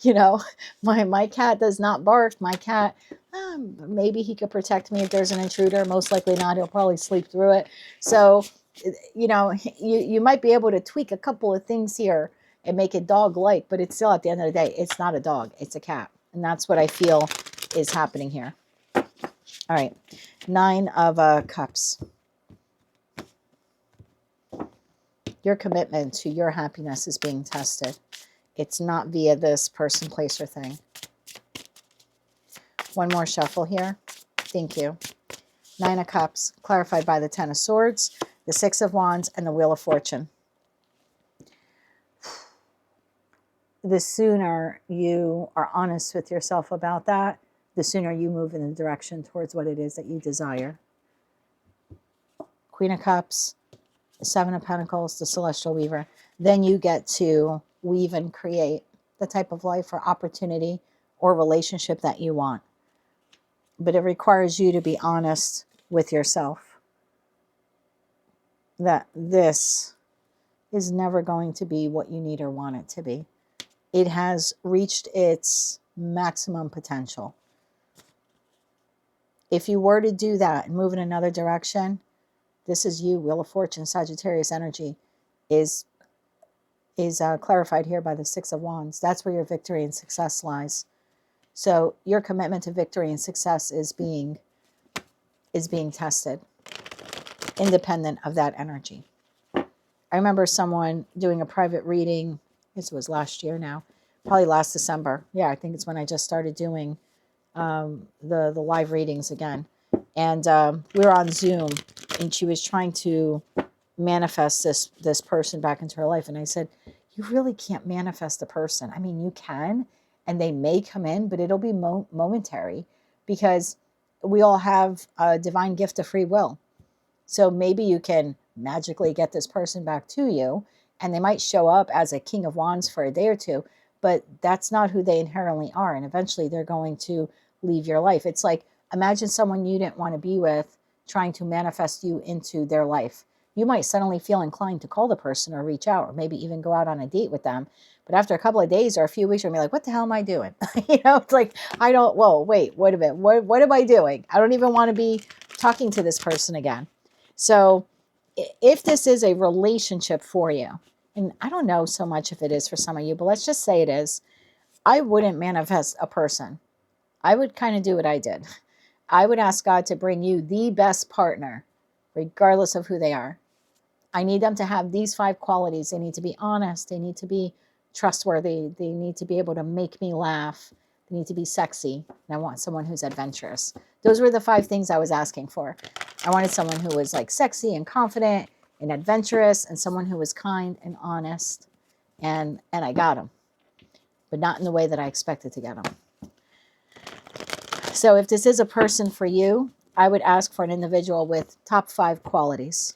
My cat does not bark. My cat, maybe he could protect me if there's an intruder. Most likely not. He'll probably sleep through it. So, you might be able to tweak a couple of things here and make it dog-like, but it's still, at the end of the day, it's not a dog. It's a cat. And that's what I feel is happening here. All right. Nine of Cups. Your commitment to your happiness is being tested. It's not via this person, place, or thing. One more shuffle here. Thank you. Nine of Cups, clarified by the Ten of Swords, the Six of Wands, and the Wheel of Fortune. The sooner you are honest with yourself about that, the sooner you move in the direction towards what it is that you desire. Queen of Cups, the Seven of Pentacles, the Celestial Weaver. Then you get to weave and create the type of life or opportunity or relationship that you want. But it requires you to be honest with yourself that this is never going to be what you need or want it to be. It has reached its maximum potential. If you were to do that and move in another direction, this is you, Wheel of Fortune, Sagittarius energy, is clarified here by the Six of Wands. That's where your victory and success lies. So your commitment to victory and success is being is being tested, independent of that energy. I remember someone doing a private reading, this was last year now, probably last December. Yeah, I think it's when I just started doing the live readings again. And we were on Zoom, and she was trying to manifest this person back into her life. And I said, you really can't manifest a person. I mean, you can, and they may come in, but it'll be momentary, because we all have a divine gift of free will. So maybe you can magically get this person back to you, and they might show up as a King of Wands for a day or two, but that's not who they inherently are. And eventually they're going to leave your life. It's like, imagine someone you didn't want to be with trying to manifest you into their life. You might suddenly feel inclined to call the person or reach out, or maybe even go out on a date with them. But after a couple of days or a few weeks, you'll be like, what the hell am I doing? It's like, whoa, wait, wait a minute. What am I doing? I don't even want to be talking to this person again. So if this is a relationship for you, and I don't know so much if it is for some of you, but let's just say it is, I wouldn't manifest a person. I would kind of do what I did. I would ask God to bring you the best partner, regardless of who they are. I need them to have these 5 qualities. They need to be honest. They need to be trustworthy. They need to be able to make me laugh. They need to be sexy. And I want someone who's adventurous. Those were the 5 things I was asking for. I wanted someone who was like sexy and confident and adventurous, and someone who was kind and honest. And I got them, but not in the way that I expected to get them. So if this is a person for you, I would ask for an individual with top 5 qualities.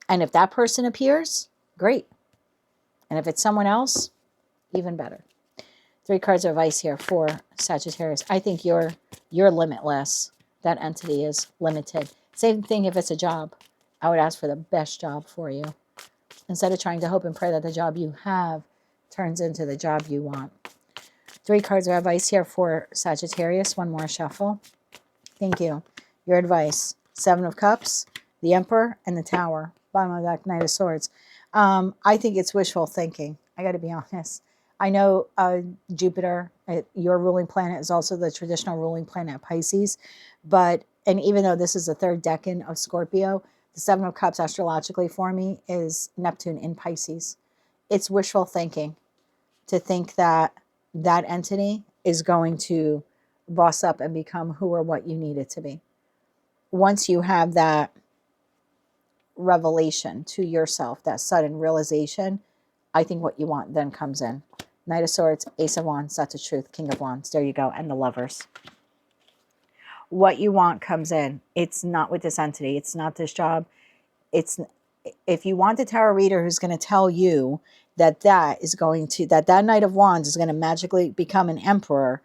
And if that person appears, great. And if it's someone else, even better. 3 cards of advice here for Sagittarius. I think you're limitless. That entity is limited. Same thing if it's a job. I would ask for the best job for you, instead of trying to hope and pray that the job you have turns into the job you want. 3 cards of advice here for Sagittarius. One more shuffle. Thank you. Your advice. 7 of Cups, the Emperor, and the Tower. Bottom of the deck, Knight of Swords. I think it's wishful thinking. I got to be honest. I know Jupiter, your ruling planet, is also the traditional ruling planet of Pisces. And even though this is the 3rd decan of Scorpio, the 7 of Cups astrologically for me is Neptune in Pisces. It's wishful thinking to think that that entity is going to boss up and become who or what you need it to be. Once you have that revelation to yourself, that sudden realization, I think what you want then comes in. Knight of Swords, Ace of Wands, that's the truth, King of Wands. There you go. And the Lovers. What you want comes in. It's not with this entity. It's not this job. If you want the tarot reader who's going to tell you that that Knight of Wands is going to magically become an Emperor,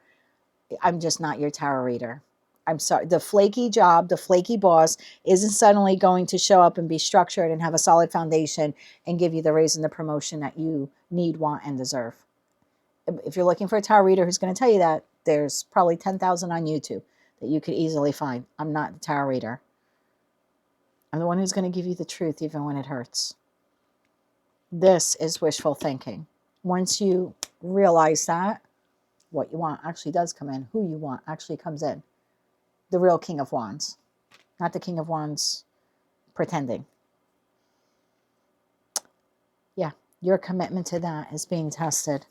I'm just not your tarot reader. I'm sorry. The flaky job, the flaky boss isn't suddenly going to show up and be structured and have a solid foundation and give you the raise and the promotion that you need, want, and deserve. If you're looking for a tarot reader who's going to tell you that, there's probably 10,000 on YouTube that you could easily find. I'm not the tarot reader. I'm the one who's going to give you the truth even when it hurts. This is wishful thinking. Once you realize that, what you want actually does come in. Who you want actually comes in. The real King of Wands. Not the King of Wands pretending. Yeah, your commitment to that is being tested.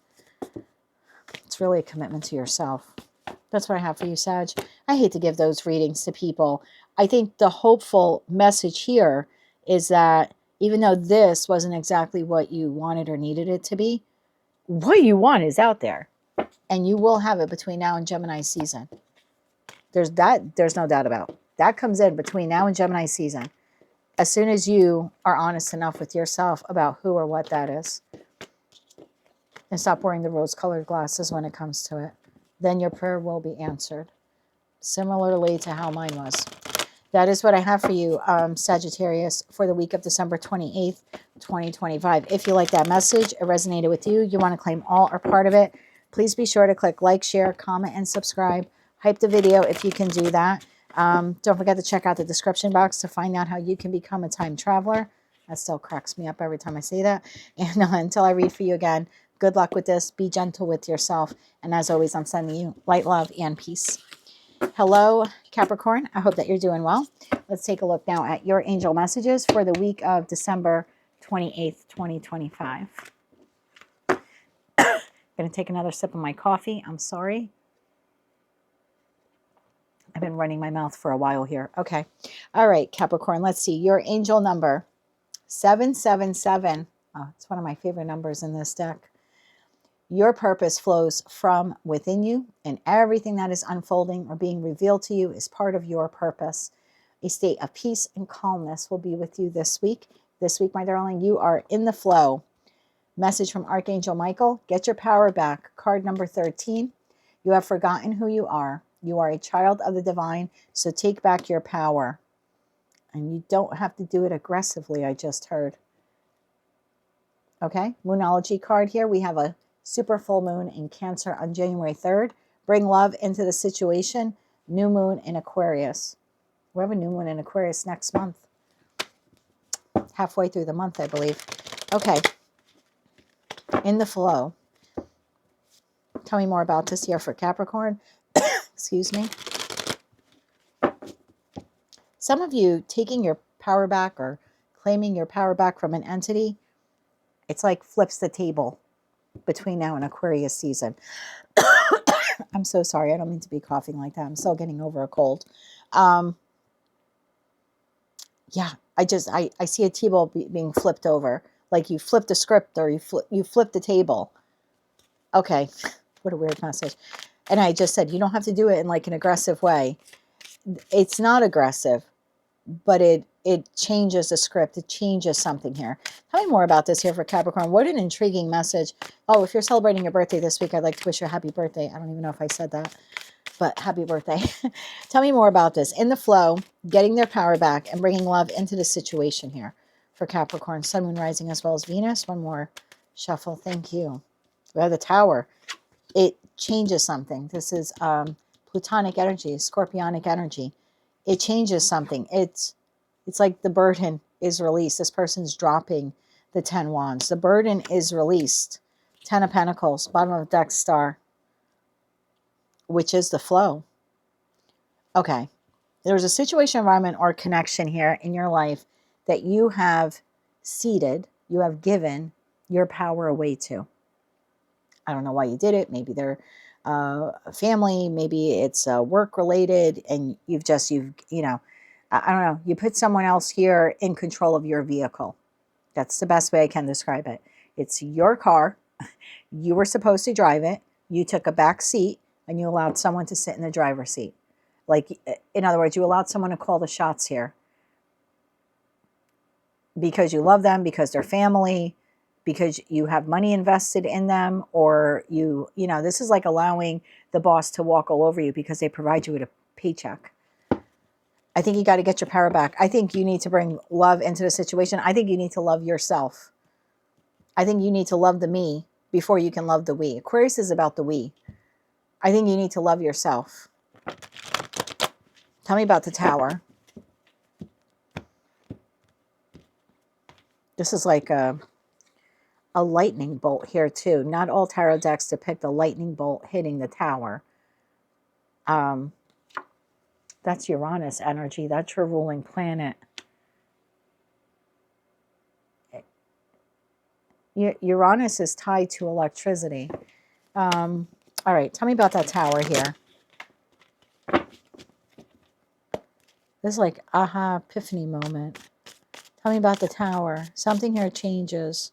It's really a commitment to yourself. That's what I have for you, Sag. I hate to give those readings to people. I think the hopeful message here is that even though this wasn't exactly what you wanted or needed it to be, what you want is out there. And you will have it between now and Gemini season. There's no doubt about. That comes in between now and Gemini season. As soon as you are honest enough with yourself about who or what that is. And stop wearing the rose-colored glasses when it comes to it. Then your prayer will be answered. Similarly to how mine was. That is what I have for you, Sagittarius, for the week of December 28th, 2025. If you like that message, it resonated with you, you want to claim all or part of it, please be sure to click like, share, comment, and subscribe. Hype the video if you can do that. Don't forget to check out the description box to find out how you can become a time traveler. That still cracks me up every time I say that. And until I read for you again, good luck with this. Be gentle with yourself. And as always, I'm sending you light, love, and peace. Hello, Capricorn. I hope that you're doing well. Let's take a look now at your angel messages for the week of December 28th, 2025. I'm going to take another sip of my coffee. I'm sorry. I've been running my mouth for a while here. Okay. All right, Capricorn. Let's see. Your angel number, 777. Oh, it's one of my favorite numbers in this deck. Your purpose flows from within you, and everything that is unfolding or being revealed to you is part of your purpose. A state of peace and calmness will be with you this week. This week, my darling, you are in the flow. Message from Archangel Michael. Get your power back. Card number 13. You have forgotten who you are. You are a child of the divine, so take back your power. And you don't have to do it aggressively, I just heard. Okay, Moonology card here. We have a super full moon in Cancer on January 3rd. Bring love into the situation. New moon in Aquarius. We have a new moon in Aquarius next month. Halfway through the month, I believe. Okay. In the flow. Tell me more about this here for Capricorn. Excuse me. Some of you taking your power back or claiming your power back from an entity, it's like flips the table between now and Aquarius season. I'm so sorry. I don't mean to be coughing like that. I'm still getting over a cold. Yeah, I see a table being flipped over. Like you flipped a script or you flipped the table. Okay, what a weird message. And I just said, you don't have to do it in like an aggressive way. It's not aggressive, but it changes the script. It changes something here. Tell me more about this here for Capricorn. What an intriguing message. Oh, if you're celebrating your birthday this week, I'd like to wish you a happy birthday. I don't even know if I said that, but happy birthday. Tell me more about this. In the flow, getting their power back and bringing love into the situation here for Capricorn. Sun, Moon, Rising, as well as Venus. One more shuffle. Thank you. We have the Tower. It changes something. This is Plutonic energy, Scorpionic energy. It changes something. It's like the burden is released. This person's dropping the 10 wands. The burden is released. 10 of Pentacles, bottom of the deck, Star, which is the flow. Okay. There's a situation, environment, or connection here in your life that you have ceded, you have given your power away to. I don't know why you did it. Maybe they're a family, maybe it's work related, and you know, I don't know, you put someone else here in control of your vehicle. That's the best way I can describe it. It's your car. You were supposed to drive it. You took a back seat and you allowed someone to sit in the driver's seat. Like, in other words, you allowed someone to call the shots here because you love them, because they're family, because you have money invested in them, or you know, this is like allowing the boss to walk all over you because they provide you with a paycheck. I think you got to get your power back. I think you need to bring love into the situation. I think you need to love yourself. I think you need to love the me before you can love the we. Aquarius is about the we. I think you need to love yourself. Tell me about the Tower. This is like a lightning bolt here too. Not all tarot decks depict a lightning bolt hitting the Tower. That's Uranus energy. That's your ruling planet. Uranus is tied to electricity. All right, tell me about that Tower here. This is like aha, epiphany moment. Tell me about the Tower. Something here changes.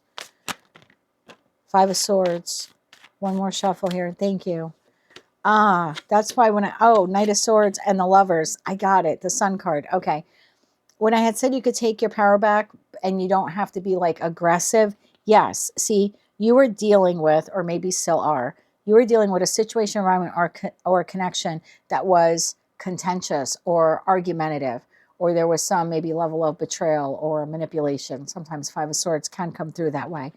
5 of Swords. One more shuffle here. Thank you. That's why when Knight of Swords and the Lovers. I got it. The Sun card. Okay. When I had said you could take your power back and you don't have to be like aggressive. Yes. See, you were dealing with, or maybe still are, you were dealing with a situation, environment, or a connection that was contentious or argumentative, or there was some maybe level of betrayal or manipulation. Sometimes 5 of Swords can come through that way.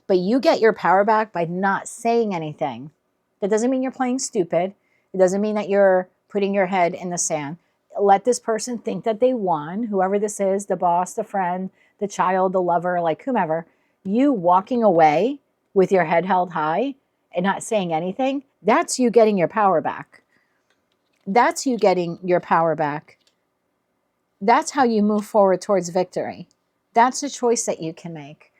But you get your power back by not saying anything. That doesn't mean you're playing stupid. It doesn't mean that you're putting your head in the sand. Let this person think that they won, whoever this is, the boss, the friend, the child, the lover, like whomever. You walking away with your head held high and not saying anything, that's you getting your power back. That's you getting your power back. That's how you move forward towards victory. That's a choice that you can make.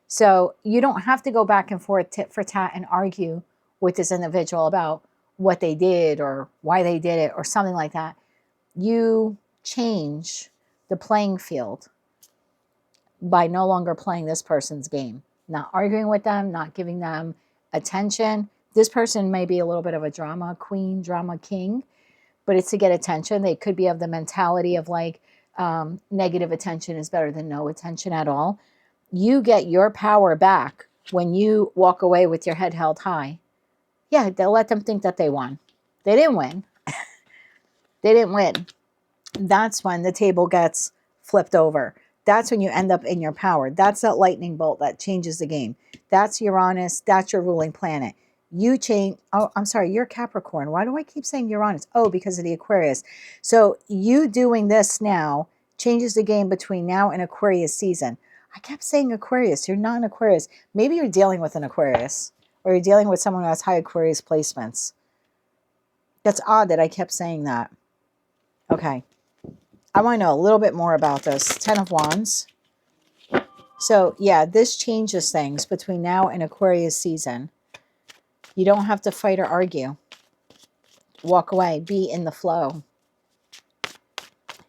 So you don't have to go back and forth tit for tat and argue with this individual about what they did or why they did it or something like that. You change the playing field by no longer playing this person's game, not arguing with them, not giving them attention. This person may be a little bit of a drama queen, drama king, but it's to get attention. They could be of the mentality of like negative attention is better than no attention at all. You get your power back when you walk away with your head held high. Yeah, they'll let them think that they won. They didn't win. They didn't win. That's when the table gets flipped over. That's when you end up in your power. That's that lightning bolt that changes the game. That's Uranus. That's your ruling planet. You change. Oh, I'm sorry. You're Capricorn. Why do I keep saying Uranus? Oh, because of the Aquarius. So you doing this now changes the game between now and Aquarius season. I kept saying Aquarius. You're not an Aquarius. Maybe you're dealing with an Aquarius, or you're dealing with someone who has high Aquarius placements. That's odd that I kept saying that. Okay. I want to know a little bit more about this. 10 of Wands. So, yeah, this changes things between now and Aquarius season. You don't have to fight or argue. Walk away. Be in the flow.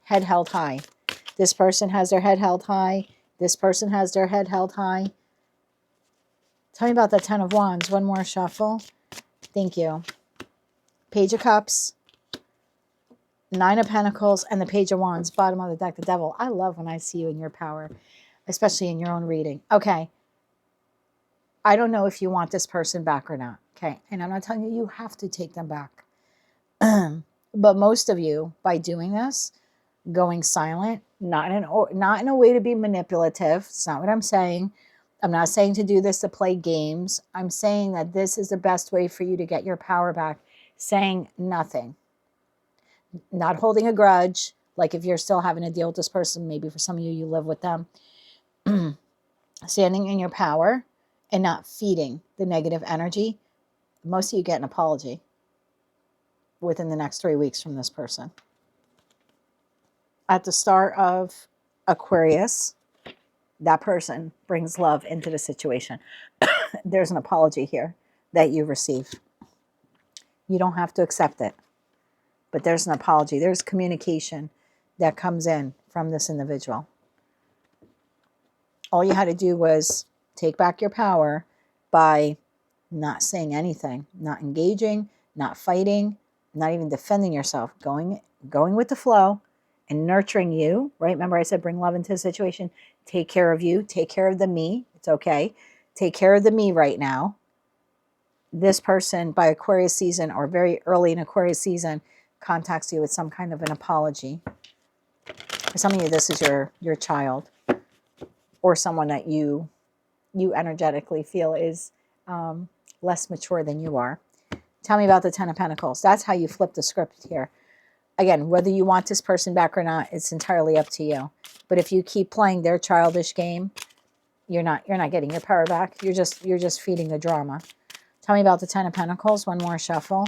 Head held high. This person has their head held high. This person has their head held high. Tell me about the 10 of Wands. One more shuffle. Thank you. Page of Cups. 9 of Pentacles and the Page of Wands. Bottom of the deck, the Devil. I love when I see you in your power, especially in your own reading. Okay. I don't know if you want this person back or not. Okay. And I'm not telling you you have to take them back. But most of you, by doing this, going silent, not in a way to be manipulative. It's not what I'm saying. I'm not saying to do this to play games. I'm saying that this is the best way for you to get your power back. Saying nothing. Not holding a grudge. Like if you're still having to deal with this person, maybe for some of you, you live with them. Standing in your power and not feeding the negative energy. Most of you get an apology within the next 3 weeks from this person. At the start of Aquarius, that person brings love into the situation. There's an apology here that you receive. You don't have to accept it, but there's an apology. There's communication that comes in from this individual. All you had to do was take back your power by not saying anything, not engaging, not fighting, not even defending yourself, going with the flow and nurturing you, right? Remember I said bring love into the situation. Take care of you. Take care of the me. It's okay. Take care of the me right now. This person by Aquarius season or very early in Aquarius season contacts you with some kind of an apology. For some of you, this is your child or someone that you energetically feel is less mature than you are. Tell me about the 10 of Pentacles. That's how you flip the script here. Again, whether you want this person back or not, it's entirely up to you. But if you keep playing their childish game, you're not getting your power back. You're just feeding the drama. Tell me about the 10 of Pentacles. One more shuffle.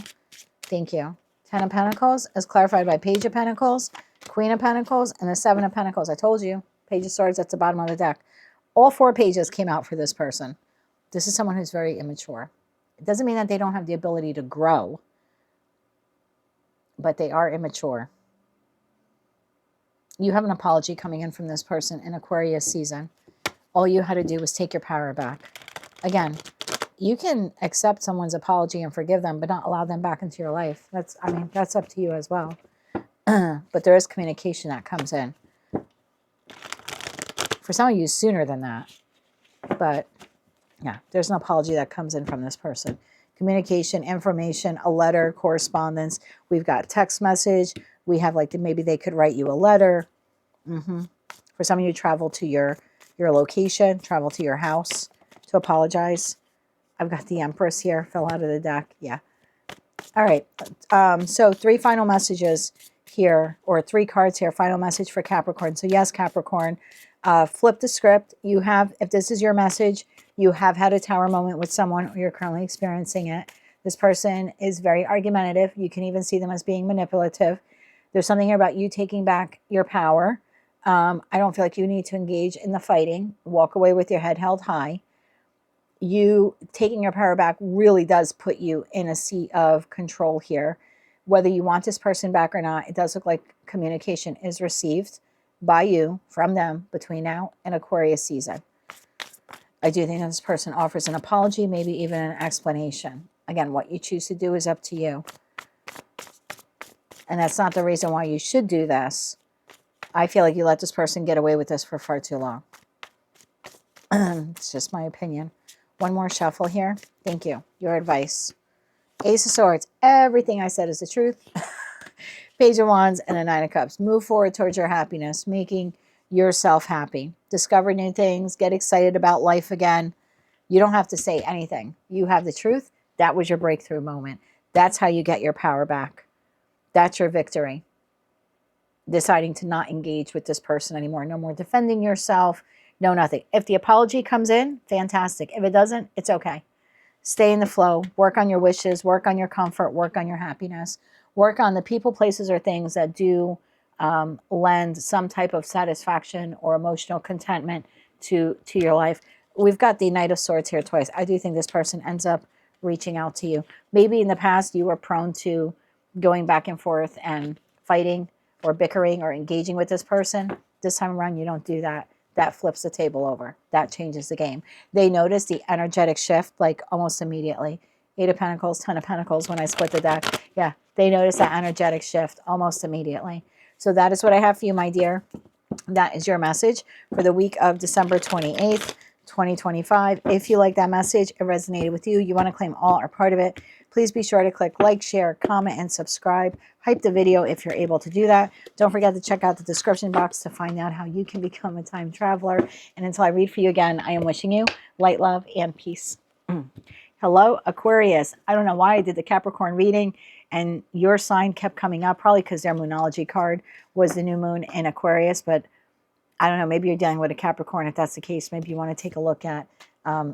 Thank you. 10 of Pentacles is clarified by Page of Pentacles, Queen of Pentacles, and the 7 of Pentacles. I told you, Page of Swords, that's the bottom of the deck. All 4 pages came out for this person. This is someone who's very immature. It doesn't mean that they don't have the ability to grow, but they are immature. You have an apology coming in from this person in Aquarius season. All you had to do was take your power back. Again, you can accept someone's apology and forgive them, but not allow them back into your life. That's up to you as well. But there is communication that comes in. For some of you, sooner than that. But yeah, there's an apology that comes in from this person. Communication, information, a letter, correspondence. We've got text message. We have like maybe they could write you a letter. For some of you, travel to your location, travel to your house to apologize. I've got the Empress here, fell out of the deck. Yeah. All right. So 3 final messages here, or 3 cards here. Final message for Capricorn. So yes, Capricorn, flip the script. You have, if this is your message, you have had a tower moment with someone or you're currently experiencing it. This person is very argumentative. You can even see them as being manipulative. There's something here about you taking back your power. I don't feel like you need to engage in the fighting. Walk away with your head held high. You taking your power back really does put you in a seat of control here. Whether you want this person back or not, it does look like communication is received by you from them between now and Aquarius season. I do think that this person offers an apology, maybe even an explanation. Again, what you choose to do is up to you. And that's not the reason why you should do this. I feel like you let this person get away with this for far too long. It's just my opinion. One more shuffle here. Thank you. Your advice. Ace of Swords. Everything I said is the truth. Page of Wands and a Nine of Cups. Move forward towards your happiness, making yourself happy. Discover new things. Get excited about life again. You don't have to say anything. You have the truth. That was your breakthrough moment. That's how you get your power back. That's your victory. Deciding to not engage with this person anymore. No more defending yourself. No, nothing. If the apology comes in, fantastic. If it doesn't, it's okay. Stay in the flow. Work on your wishes. Work on your comfort. Work on your happiness. Work on the people, places, or things that do lend some type of satisfaction or emotional contentment to your life. We've got the Knight of Swords here twice. I do think this person ends up reaching out to you. Maybe in the past you were prone to going back and forth and fighting or bickering or engaging with this person. This time around, you don't do that. That flips the table over. That changes the game. They notice the energetic shift like almost immediately. 8 of Pentacles, 10 of Pentacles when I split the deck. Yeah, they notice that energetic shift almost immediately. So that is what I have for you, my dear. That is your message for the week of December 28th, 2025. If you like that message, it resonated with you, you want to claim all or part of it, please be sure to click like, share, comment, and subscribe. Hype the video if you're able to do that. Don't forget to check out the description box to find out how you can become a time traveler. And until I read for you again, I am wishing you light, love, and peace. Hello, Aquarius. I don't know why I did the Capricorn reading and your sign kept coming up, probably because their Moonology card was the new moon in Aquarius, but I don't know, maybe you're dealing with a Capricorn. If that's the case, maybe you want to take a look at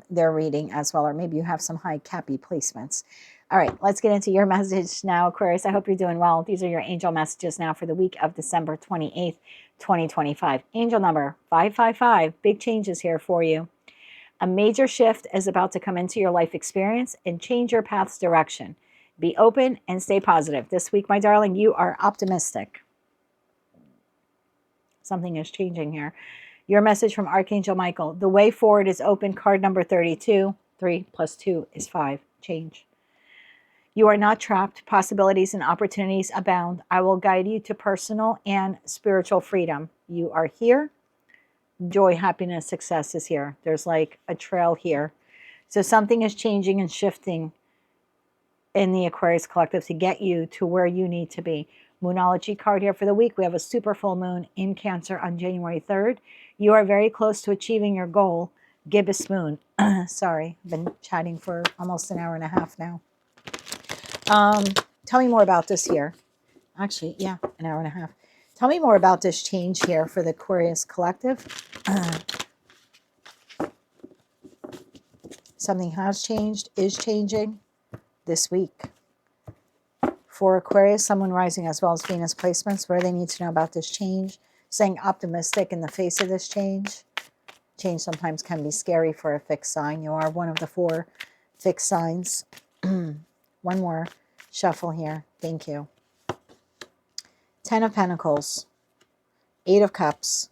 their reading as well, or maybe you have some high Cappy placements. All right, let's get into your message now, Aquarius. I hope you're doing well. These are your angel messages now for the week of December 28th, 2025. Angel number 555. Big changes here for you. A major shift is about to come into your life experience and change your path's direction. Be open and stay positive. This week, my darling, you are optimistic. Something is changing here. Your message from Archangel Michael. The way forward is open. Card number 32. 3 plus 2 is 5. Change. You are not trapped. Possibilities and opportunities abound. I will guide you to personal and spiritual freedom. You are here. Joy, happiness, success is here. There's like a trail here. So something is changing and shifting in the Aquarius collective to get you to where you need to be. Moonology card here for the week. We have a super full moon in Cancer on January 3rd. You are very close to achieving your goal. Gibbous moon. Sorry, I've been chatting for almost an hour and a half now. Tell me more about this here. Actually, yeah, an hour and a half. Tell me more about this change here for the Aquarius collective. Something has changed, is changing this week. For Aquarius, someone rising as well as Venus placements, what do they need to know about this change? Staying optimistic in the face of this change. Change sometimes can be scary for a fixed sign. You are one of the 4 fixed signs. One more shuffle here. Thank you. 10 of Pentacles, 8 of Cups,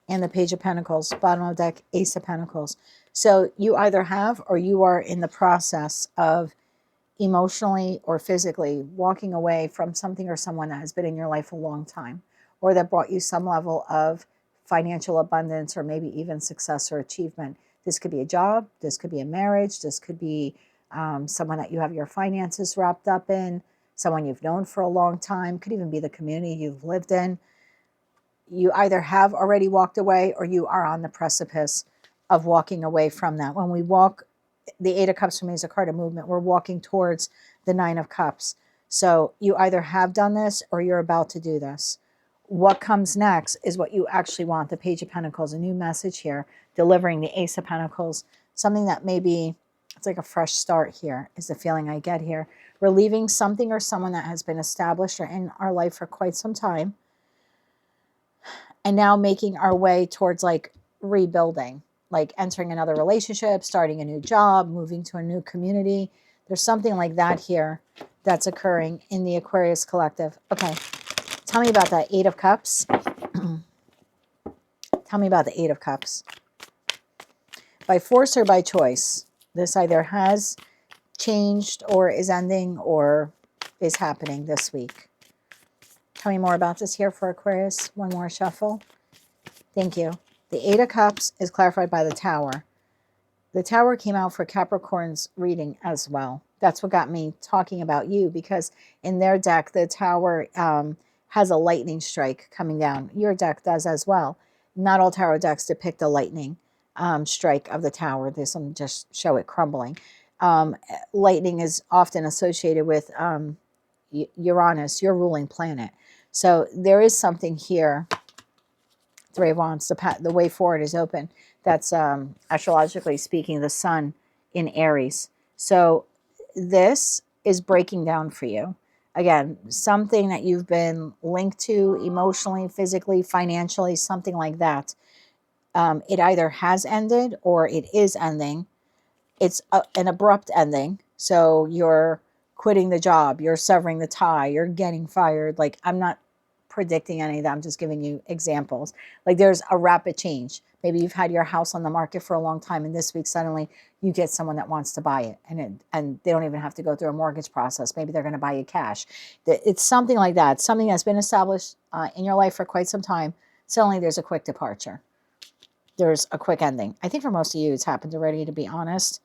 and the Page of Pentacles. Bottom of deck, Ace of Pentacles. So you either have or you are in the process of emotionally or physically walking away from something or someone that has been in your life a long time, or that brought you some level of financial abundance or maybe even success or achievement. This could be a job. This could be a marriage. This could be someone that you have your finances wrapped up in, someone you've known for a long time, could even be the community you've lived in. You either have already walked away or you are on the precipice of walking away from that. When we walk, the 8 of Cups for me is a card of movement. We're walking towards the 9 of Cups. So you either have done this or you're about to do this. What comes next is what you actually want. The Page of Pentacles, a new message here, delivering the Ace of Pentacles, something that maybe It's like a fresh start here is the feeling I get here. We're leaving something or someone that has been established or in our life for quite some time. And now making our way towards like rebuilding, like entering another relationship, starting a new job, moving to a new community. There's something like that here that's occurring in the Aquarius collective. Okay, tell me about that Eight of Cups. Tell me about the Eight of Cups. By force or by choice, this either has changed or is ending or is happening this week. Tell me more about this here for Aquarius. One more shuffle. Thank you. The Eight of Cups is clarified by the Tower. The Tower came out for Capricorn's reading as well. That's what got me talking about you, because in their deck, the Tower has a lightning strike coming down. Your deck does as well. Not all tarot decks depict a lightning strike of the Tower. This one just show it crumbling. Lightning is often associated with Uranus, your ruling planet. So there is something here. Three of Wands, the way forward is open. That's astrologically speaking, the sun in Aries. So this is breaking down for you. Again, something that you've been linked to emotionally, physically, financially, something like that. It either has ended or it is ending. It's an abrupt ending. So you're quitting the job, you're severing the tie, you're getting fired. Like, I'm not predicting any of that. I'm just giving you examples. Like, there's a rapid change. Maybe you've had your house on the market for a long time, and this week suddenly you get someone that wants to buy it, and they don't even have to go through a mortgage process. Maybe they're going to buy you cash. It's something like that. Something that's been established in your life for quite some time. Suddenly there's a quick departure. There's a quick ending. I think for most of you it's happened already, to be honest.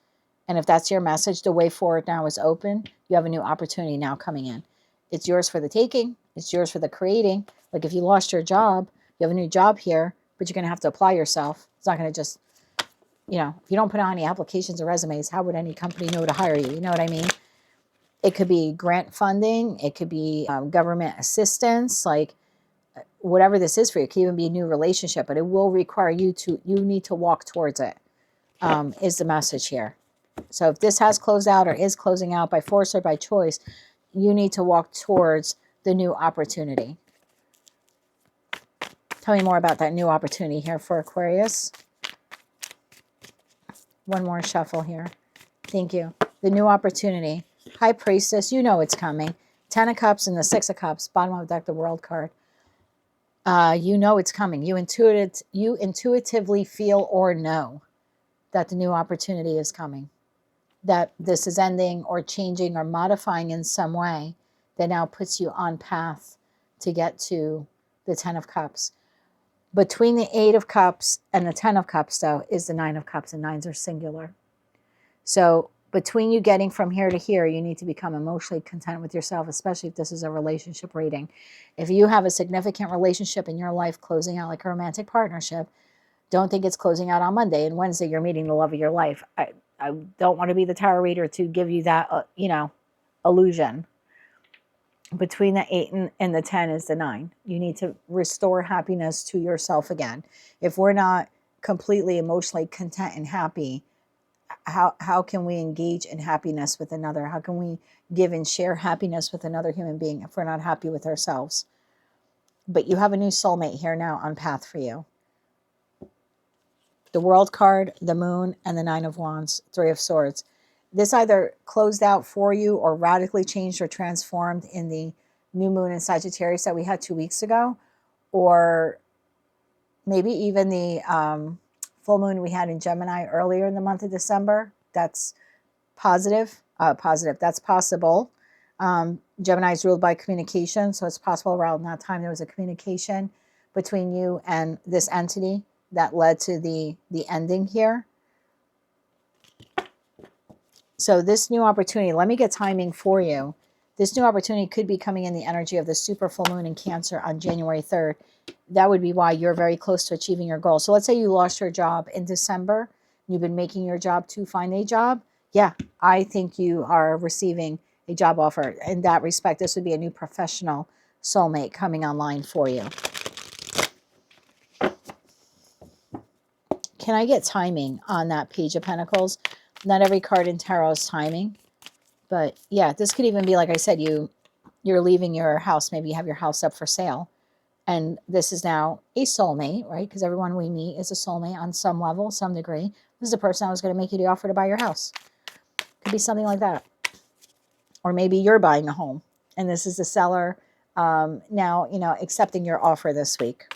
And if that's your message, the way forward now is open. You have a new opportunity now coming in. It's yours for the taking. It's yours for the creating. Like, if you lost your job, you have a new job here, but you're going to have to apply yourself. It's not going to just, if you don't put out any applications or resumes, how would any company know to hire you? You know what I mean? It could be grant funding. It could be government assistance. Like, whatever this is for you, it could even be a new relationship, but it will require you need to walk towards it, is the message here. So if this has closed out or is closing out by force or by choice, you need to walk towards the new opportunity. Tell me more about that new opportunity here for Aquarius. One more shuffle here. Thank you. The new opportunity. High Priestess, you know it's coming. 10 of Cups and the 6 of Cups, bottom of the deck, the World card. You know it's coming. You intuitively feel or know that the new opportunity is coming, that this is ending or changing or modifying in some way that now puts you on path to get to the 10 of Cups. Between the 8 of Cups and the 10 of Cups, though, is the 9 of Cups, and 9s are singular. So between you getting from here to here, you need to become emotionally content with yourself, especially if this is a relationship reading. If you have a significant relationship in your life closing out, like a romantic partnership, don't think it's closing out on Monday and Wednesday you're meeting the love of your life. I don't want to be the tarot reader to give you that, illusion. Between the 8 and the 10 is the 9. You need to restore happiness to yourself again. If we're not completely emotionally content and happy, how can we engage in happiness with another? How can we give and share happiness with another human being if we're not happy with ourselves? But you have a new soulmate here now on path for you. The World card, the Moon, and the 9 of Wands, 3 of Swords. This either closed out for you or radically changed or transformed in the new moon in Sagittarius that we had 2 weeks ago, or maybe even the full moon we had in Gemini earlier in the month of December. That's positive. That's possible. Gemini is ruled by communication, so it's possible around that time there was a communication between you and this entity that led to the ending here. So this new opportunity, let me get timing for you. This new opportunity could be coming in the energy of the super full moon in Cancer on January 3rd. That would be why you're very close to achieving your goal. So let's say you lost your job in December. You've been making your job to find a job. Yeah, I think you are receiving a job offer. In that respect, this would be a new professional soulmate coming online for you. Can I get timing on that Page of Pentacles Not every card in tarot is timing. But yeah, this could even be, like I said, you're leaving your house. Maybe you have your house up for sale. And this is now a soulmate, right? Because everyone we meet is a soulmate on some level, some degree. This is the person that was going to make you the offer to buy your house. Could be something like that. Or maybe you're buying a home and this is the seller now, accepting your offer this week.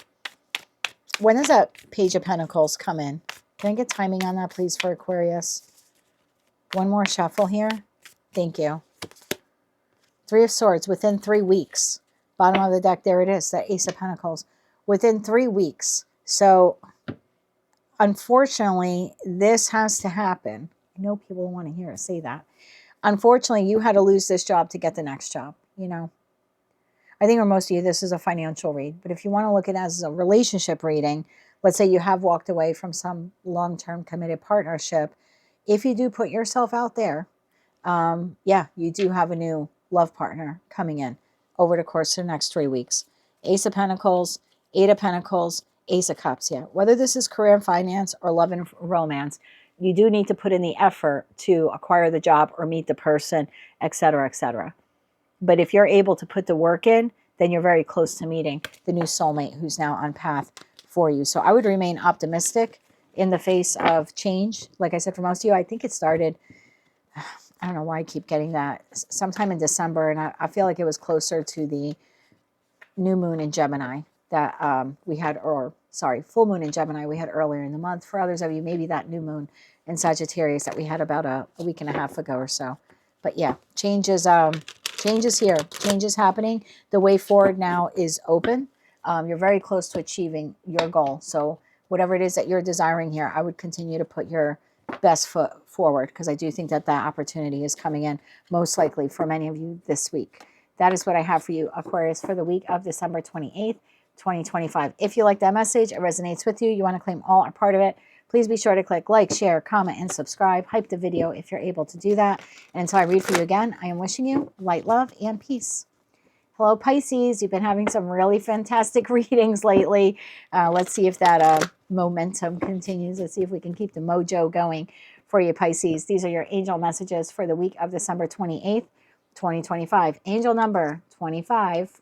When does that Page of Pentacles come in? Can I get timing on that, please, for Aquarius? One more shuffle here. Thank you. Three of Swords, within 3 weeks. Bottom of the deck, there it is, the Ace of Pentacles. Within 3 weeks. So, unfortunately, this has to happen. I know people want to hear us say that. Unfortunately, you had to lose this job to get the next job, I think for most of you, this is a financial read. But if you want to look at it as a relationship reading, let's say you have walked away from some long-term committed partnership. If you do put yourself out there, yeah, you do have a new love partner coming in over the course of the next 3 weeks. Ace of Pentacles, Eight of Pentacles, Ace of Cups. Yeah, whether this is career and finance or love and romance, you do need to put in the effort to acquire the job or meet the person, etc., etc. But if you're able to put the work in, then you're very close to meeting the new soulmate who's now on path for you. So I would remain optimistic in the face of change. Like I said, for most of you, I think it started, I don't know why I keep getting that, sometime in December. And I feel like it was closer to the new moon in Gemini that we had, or sorry, full moon in Gemini we had earlier in the month. For others of you, maybe that new moon in Sagittarius that we had about a week and a half ago or so. But yeah, change is here. Change is happening. The way forward now is open. You're very close to achieving your goal. So whatever it is that you're desiring here, I would continue to put your best foot forward, because I do think that that opportunity is coming in most likely for many of you this week. That is what I have for you, Aquarius, for the week of December 28th, 2025. If you like that message, it resonates with you, you want to claim all or part of it, please be sure to click like, share, comment, and subscribe. Hype the video if you're able to do that. And until I read for you again, I am wishing you light, love, and peace. Hello, Pisces. You've been having some really fantastic readings lately. Let's see if that momentum continues. Let's see if we can keep the mojo going for you, Pisces. These are your angel messages for the week of December 28th, 2025. Angel number 25.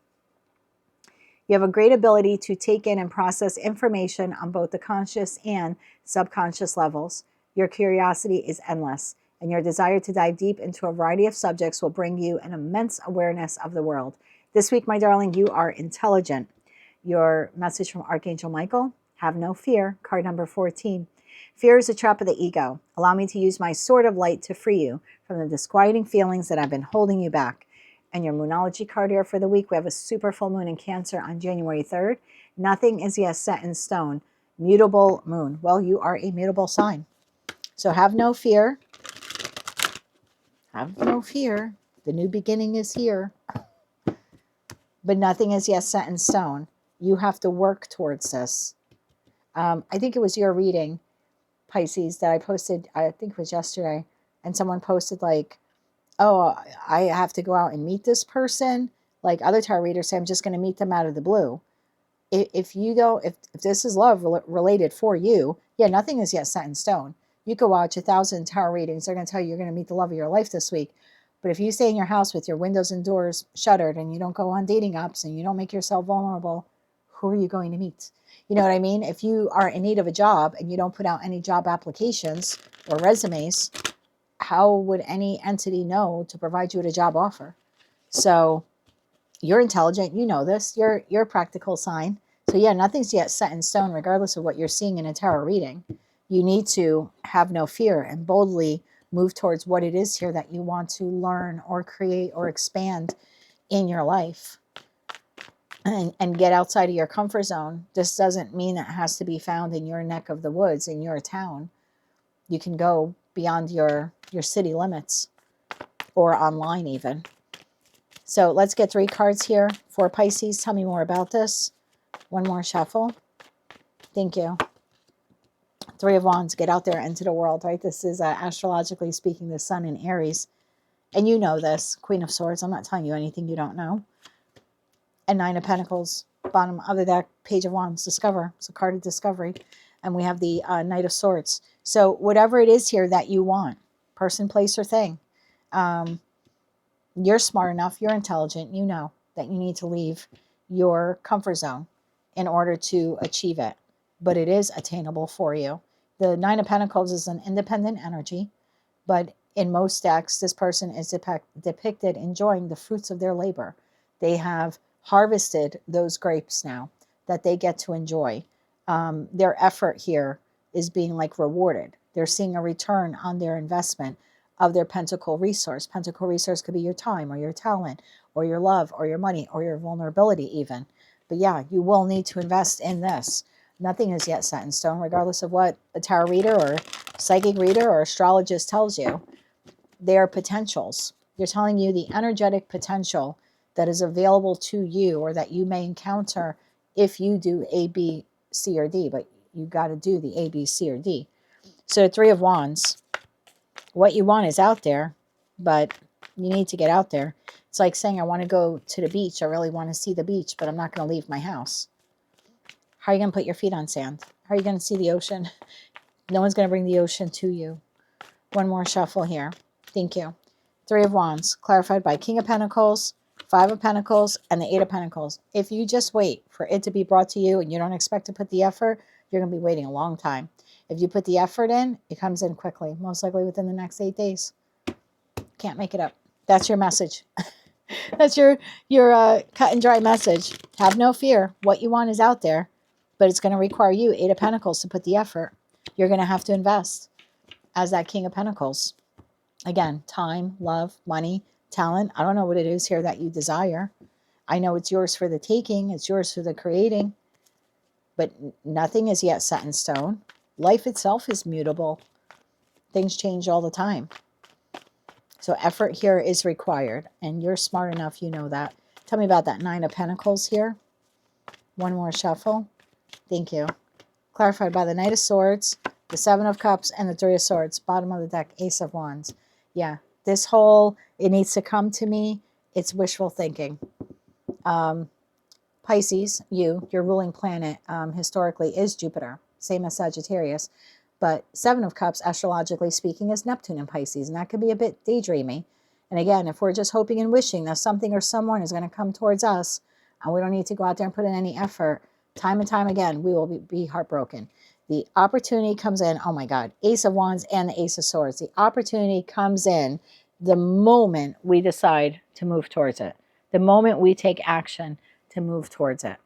You have a great ability to take in and process information on both the conscious and subconscious levels. Your curiosity is endless, and your desire to dive deep into a variety of subjects will bring you an immense awareness of the world. This week, my darling, you are intelligent. Your message from Archangel Michael: have no fear. Card number 14. Fear is a trap of the ego. Allow me to use my sword of light to free you from the disquieting feelings that have been holding you back. And your Moonology card here for the week, we have a super full moon in Cancer on January 3rd. Nothing is yet set in stone. Mutable moon. Well, you are a mutable sign. So have no fear. Have no fear. The new beginning is here. But nothing is yet set in stone. You have to work towards this. I think it was your reading, Pisces, that I posted, I think it was yesterday, and someone posted like, oh, I have to go out and meet this person. Like other tarot readers say, I'm just going to meet them out of the blue. If you don't, if this is love related for you, yeah, nothing is yet set in stone. You could watch 1,000 tarot readings. They're going to tell you you're going to meet the love of your life this week. But if you stay in your house with your windows and doors shuttered and you don't go on dating apps and you don't make yourself vulnerable, who are you going to meet? You know what I mean? If you are in need of a job and you don't put out any job applications or resumes, how would any entity know to provide you with a job offer? So you're intelligent. You know this. You're a practical sign. So yeah, nothing's yet set in stone, regardless of what you're seeing in a tarot reading. You need to have no fear and boldly move towards what it is here that you want to learn or create or expand in your life, and get outside of your comfort zone. This doesn't mean it has to be found in your neck of the woods, in your town. You can go beyond your city limits or online even. So let's get 3 cards here for Pisces. Tell me more about this. One more shuffle. Thank you. 3 of Wands. Get out there into the world, right? This is astrologically speaking the sun in Aries. And you know this. Queen of Swords. I'm not telling you anything you don't know. And 9 of Pentacles. Bottom of the deck, Page of Wands. Discover. It's a card of discovery. And we have the Knight of Swords. So whatever it is here that you want, person, place, or thing. You're smart enough, you're intelligent, you know that you need to leave your comfort zone in order to achieve it. But it is attainable for you. The Nine of Pentacles is an independent energy, but in most decks, this person is depicted enjoying the fruits of their labor. They have harvested those grapes now that they get to enjoy. Their effort here is being like rewarded. They're seeing a return on their investment of their pentacle resource. Pentacle resource could be your time or your talent or your love or your money or your vulnerability even. But yeah, you will need to invest in this. Nothing is yet set in stone, regardless of what a tarot reader or psychic reader or astrologist tells you. They are potentials. They're telling you the energetic potential that is available to you or that you may encounter if you do A, B, C, or D. But you got to do the A, B, C, or D. So Three of Wands, what you want is out there, but you need to get out there. It's like saying, I want to go to the beach. I really want to see the beach, but I'm not going to leave my house. How are you going to put your feet on sand? How are you going to see the ocean? No one's going to bring the ocean to you. One more shuffle here. Thank you. Three of Wands, clarified by King of Pentacles, Five of Pentacles, and the Eight of Pentacles. If you just wait for it to be brought to you and you don't expect to put the effort, you're going to be waiting a long time. If you put the effort in, it comes in quickly, most likely within the next 8 days. Can't make it up. That's your message. That's your cut and dry message. Have no fear. What you want is out there, but it's going to require you, Eight of Pentacles, to put the effort. You're going to have to invest as that King of Pentacles. Again, time, love, money, talent. I don't know what it is here that you desire. I know it's yours for the taking. It's yours for the creating. But nothing is yet set in stone. Life itself is mutable. Things change all the time. So effort here is required. And you're smart enough, you know that. Tell me about that Nine of Pentacles here. One more shuffle. Thank you. Clarified by the Knight of Swords, the Seven of Cups, and the Three of Swords. Bottom of the deck, Ace of Wands. Yeah, this whole, it needs to come to me. It's wishful thinking. Pisces, your ruling planet historically is Jupiter. Same as Sagittarius. But Seven of Cups, astrologically speaking, is Neptune in Pisces. And that could be a bit daydreamy. And again, if we're just hoping and wishing that something or someone is going to come towards us, and we don't need to go out there and put in any effort, time and time again, we will be heartbroken. The opportunity comes in, oh my God, Ace of Wands and the Ace of Swords. The opportunity comes in the moment we decide to move towards it. The moment we take action to move towards it.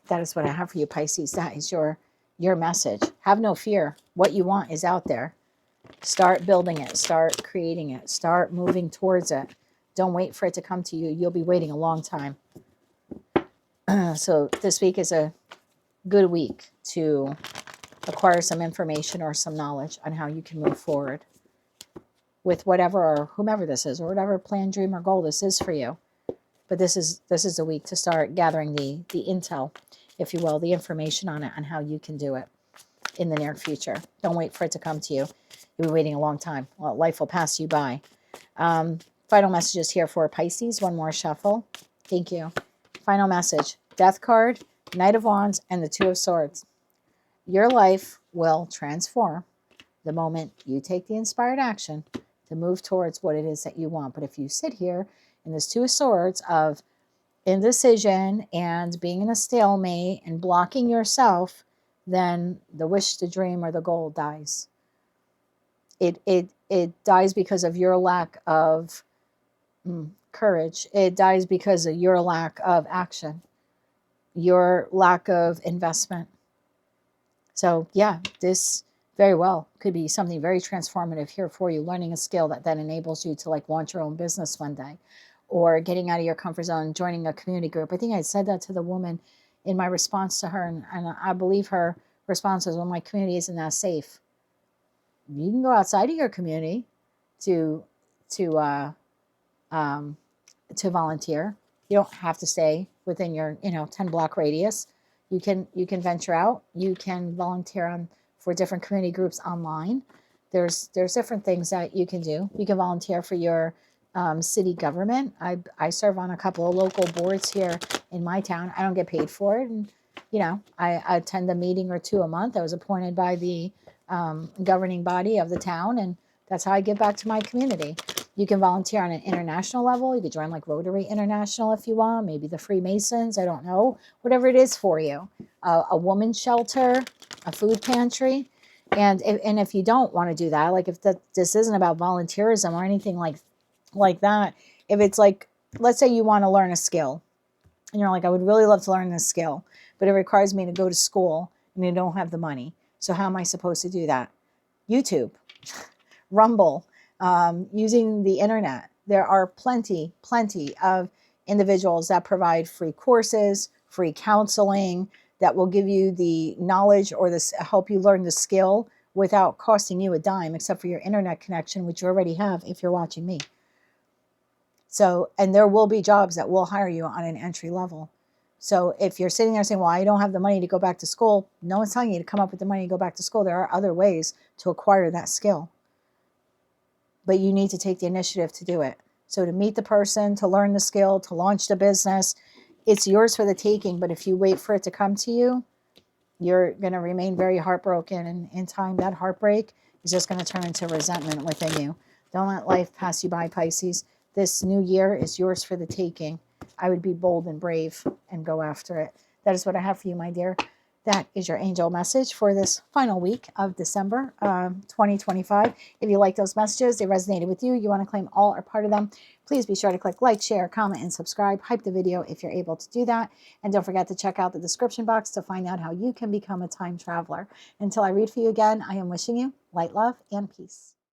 That is what I have for you, Pisces. That is your message. Have no fear. What you want is out there. Start building it. Start creating it. Start moving towards it. Don't wait for it to come to you. You'll be waiting a long time. So this week is a good week to acquire some information or some knowledge on how you can move forward with whatever or whomever this is, or whatever plan, dream, or goal this is for you. But this is a week to start gathering the intel, if you will, the information on it, on how you can do it in the near future. Don't wait for it to come to you. You'll be waiting a long time. Well, life will pass you by. Final messages here for Pisces. One more shuffle. Thank you. Final message. Death card, Knight of Wands, and the Two of Swords. Your life will transform the moment you take the inspired action to move towards what it is that you want. But if you sit here in this Two of Swords of indecision and being in a stalemate and blocking yourself, then the wish, the dream, or the goal dies. It dies because of your lack of courage. It dies because of your lack of action, your lack of investment. So yeah, this very well could be something very transformative here for you, learning a skill that then enables you to like launch your own business one day, or getting out of your comfort zone, joining a community group. I think I said that to the woman in my response to her, and I believe her response was, well, my community isn't that safe. You can go outside of your community to volunteer. You don't have to stay within your 10 block radius. You can venture out. You can volunteer for different community groups online. There's different things that you can do. You can volunteer for your city government. I serve on a couple of local boards here in my town. I don't get paid for it, and I attend a meeting or two a month. I was appointed by the governing body of the town, and That's how I give back to my community. You can volunteer on an international level. You could join like Rotary International if you want, maybe the Freemasons, I don't know, whatever it is for you. A woman's shelter, a food pantry. And if you don't want to do that, like if this isn't about volunteerism or anything like that, if it's like, let's say you want to learn a skill and you're like, I would really love to learn this skill, but it requires me to go to school and you don't have the money. So how am I supposed to do that? YouTube, Rumble, using the internet. There are plenty of individuals that provide free courses, free counseling, that will give you the knowledge or help you learn the skill without costing you a dime, except for your internet connection, which you already have if you're watching me. So, and there will be jobs that will hire you on an entry level. So if you're sitting there saying, well, I don't have the money to go back to school, no one's telling you to come up with the money to go back to school. There are other ways to acquire that skill. But you need to take the initiative to do it. So to meet the person, to learn the skill, to launch the business, it's yours for the taking. But if you wait for it to come to you, you're going to remain very heartbroken. And in time, that heartbreak is just going to turn into resentment within you. Don't let life pass you by, Pisces. This new year is yours for the taking. I would be bold and brave and go after it. That is what I have for you, my dear. That is your angel message for this final week of December 2025. If you like those messages, they resonated with you, you want to claim all or part of them, please be sure to click like, share, comment, and subscribe. Hype the video if you're able to do that. And don't forget to check out the description box to find out how you can become a time traveler. Until I read for you again, I am wishing you light, love, and peace.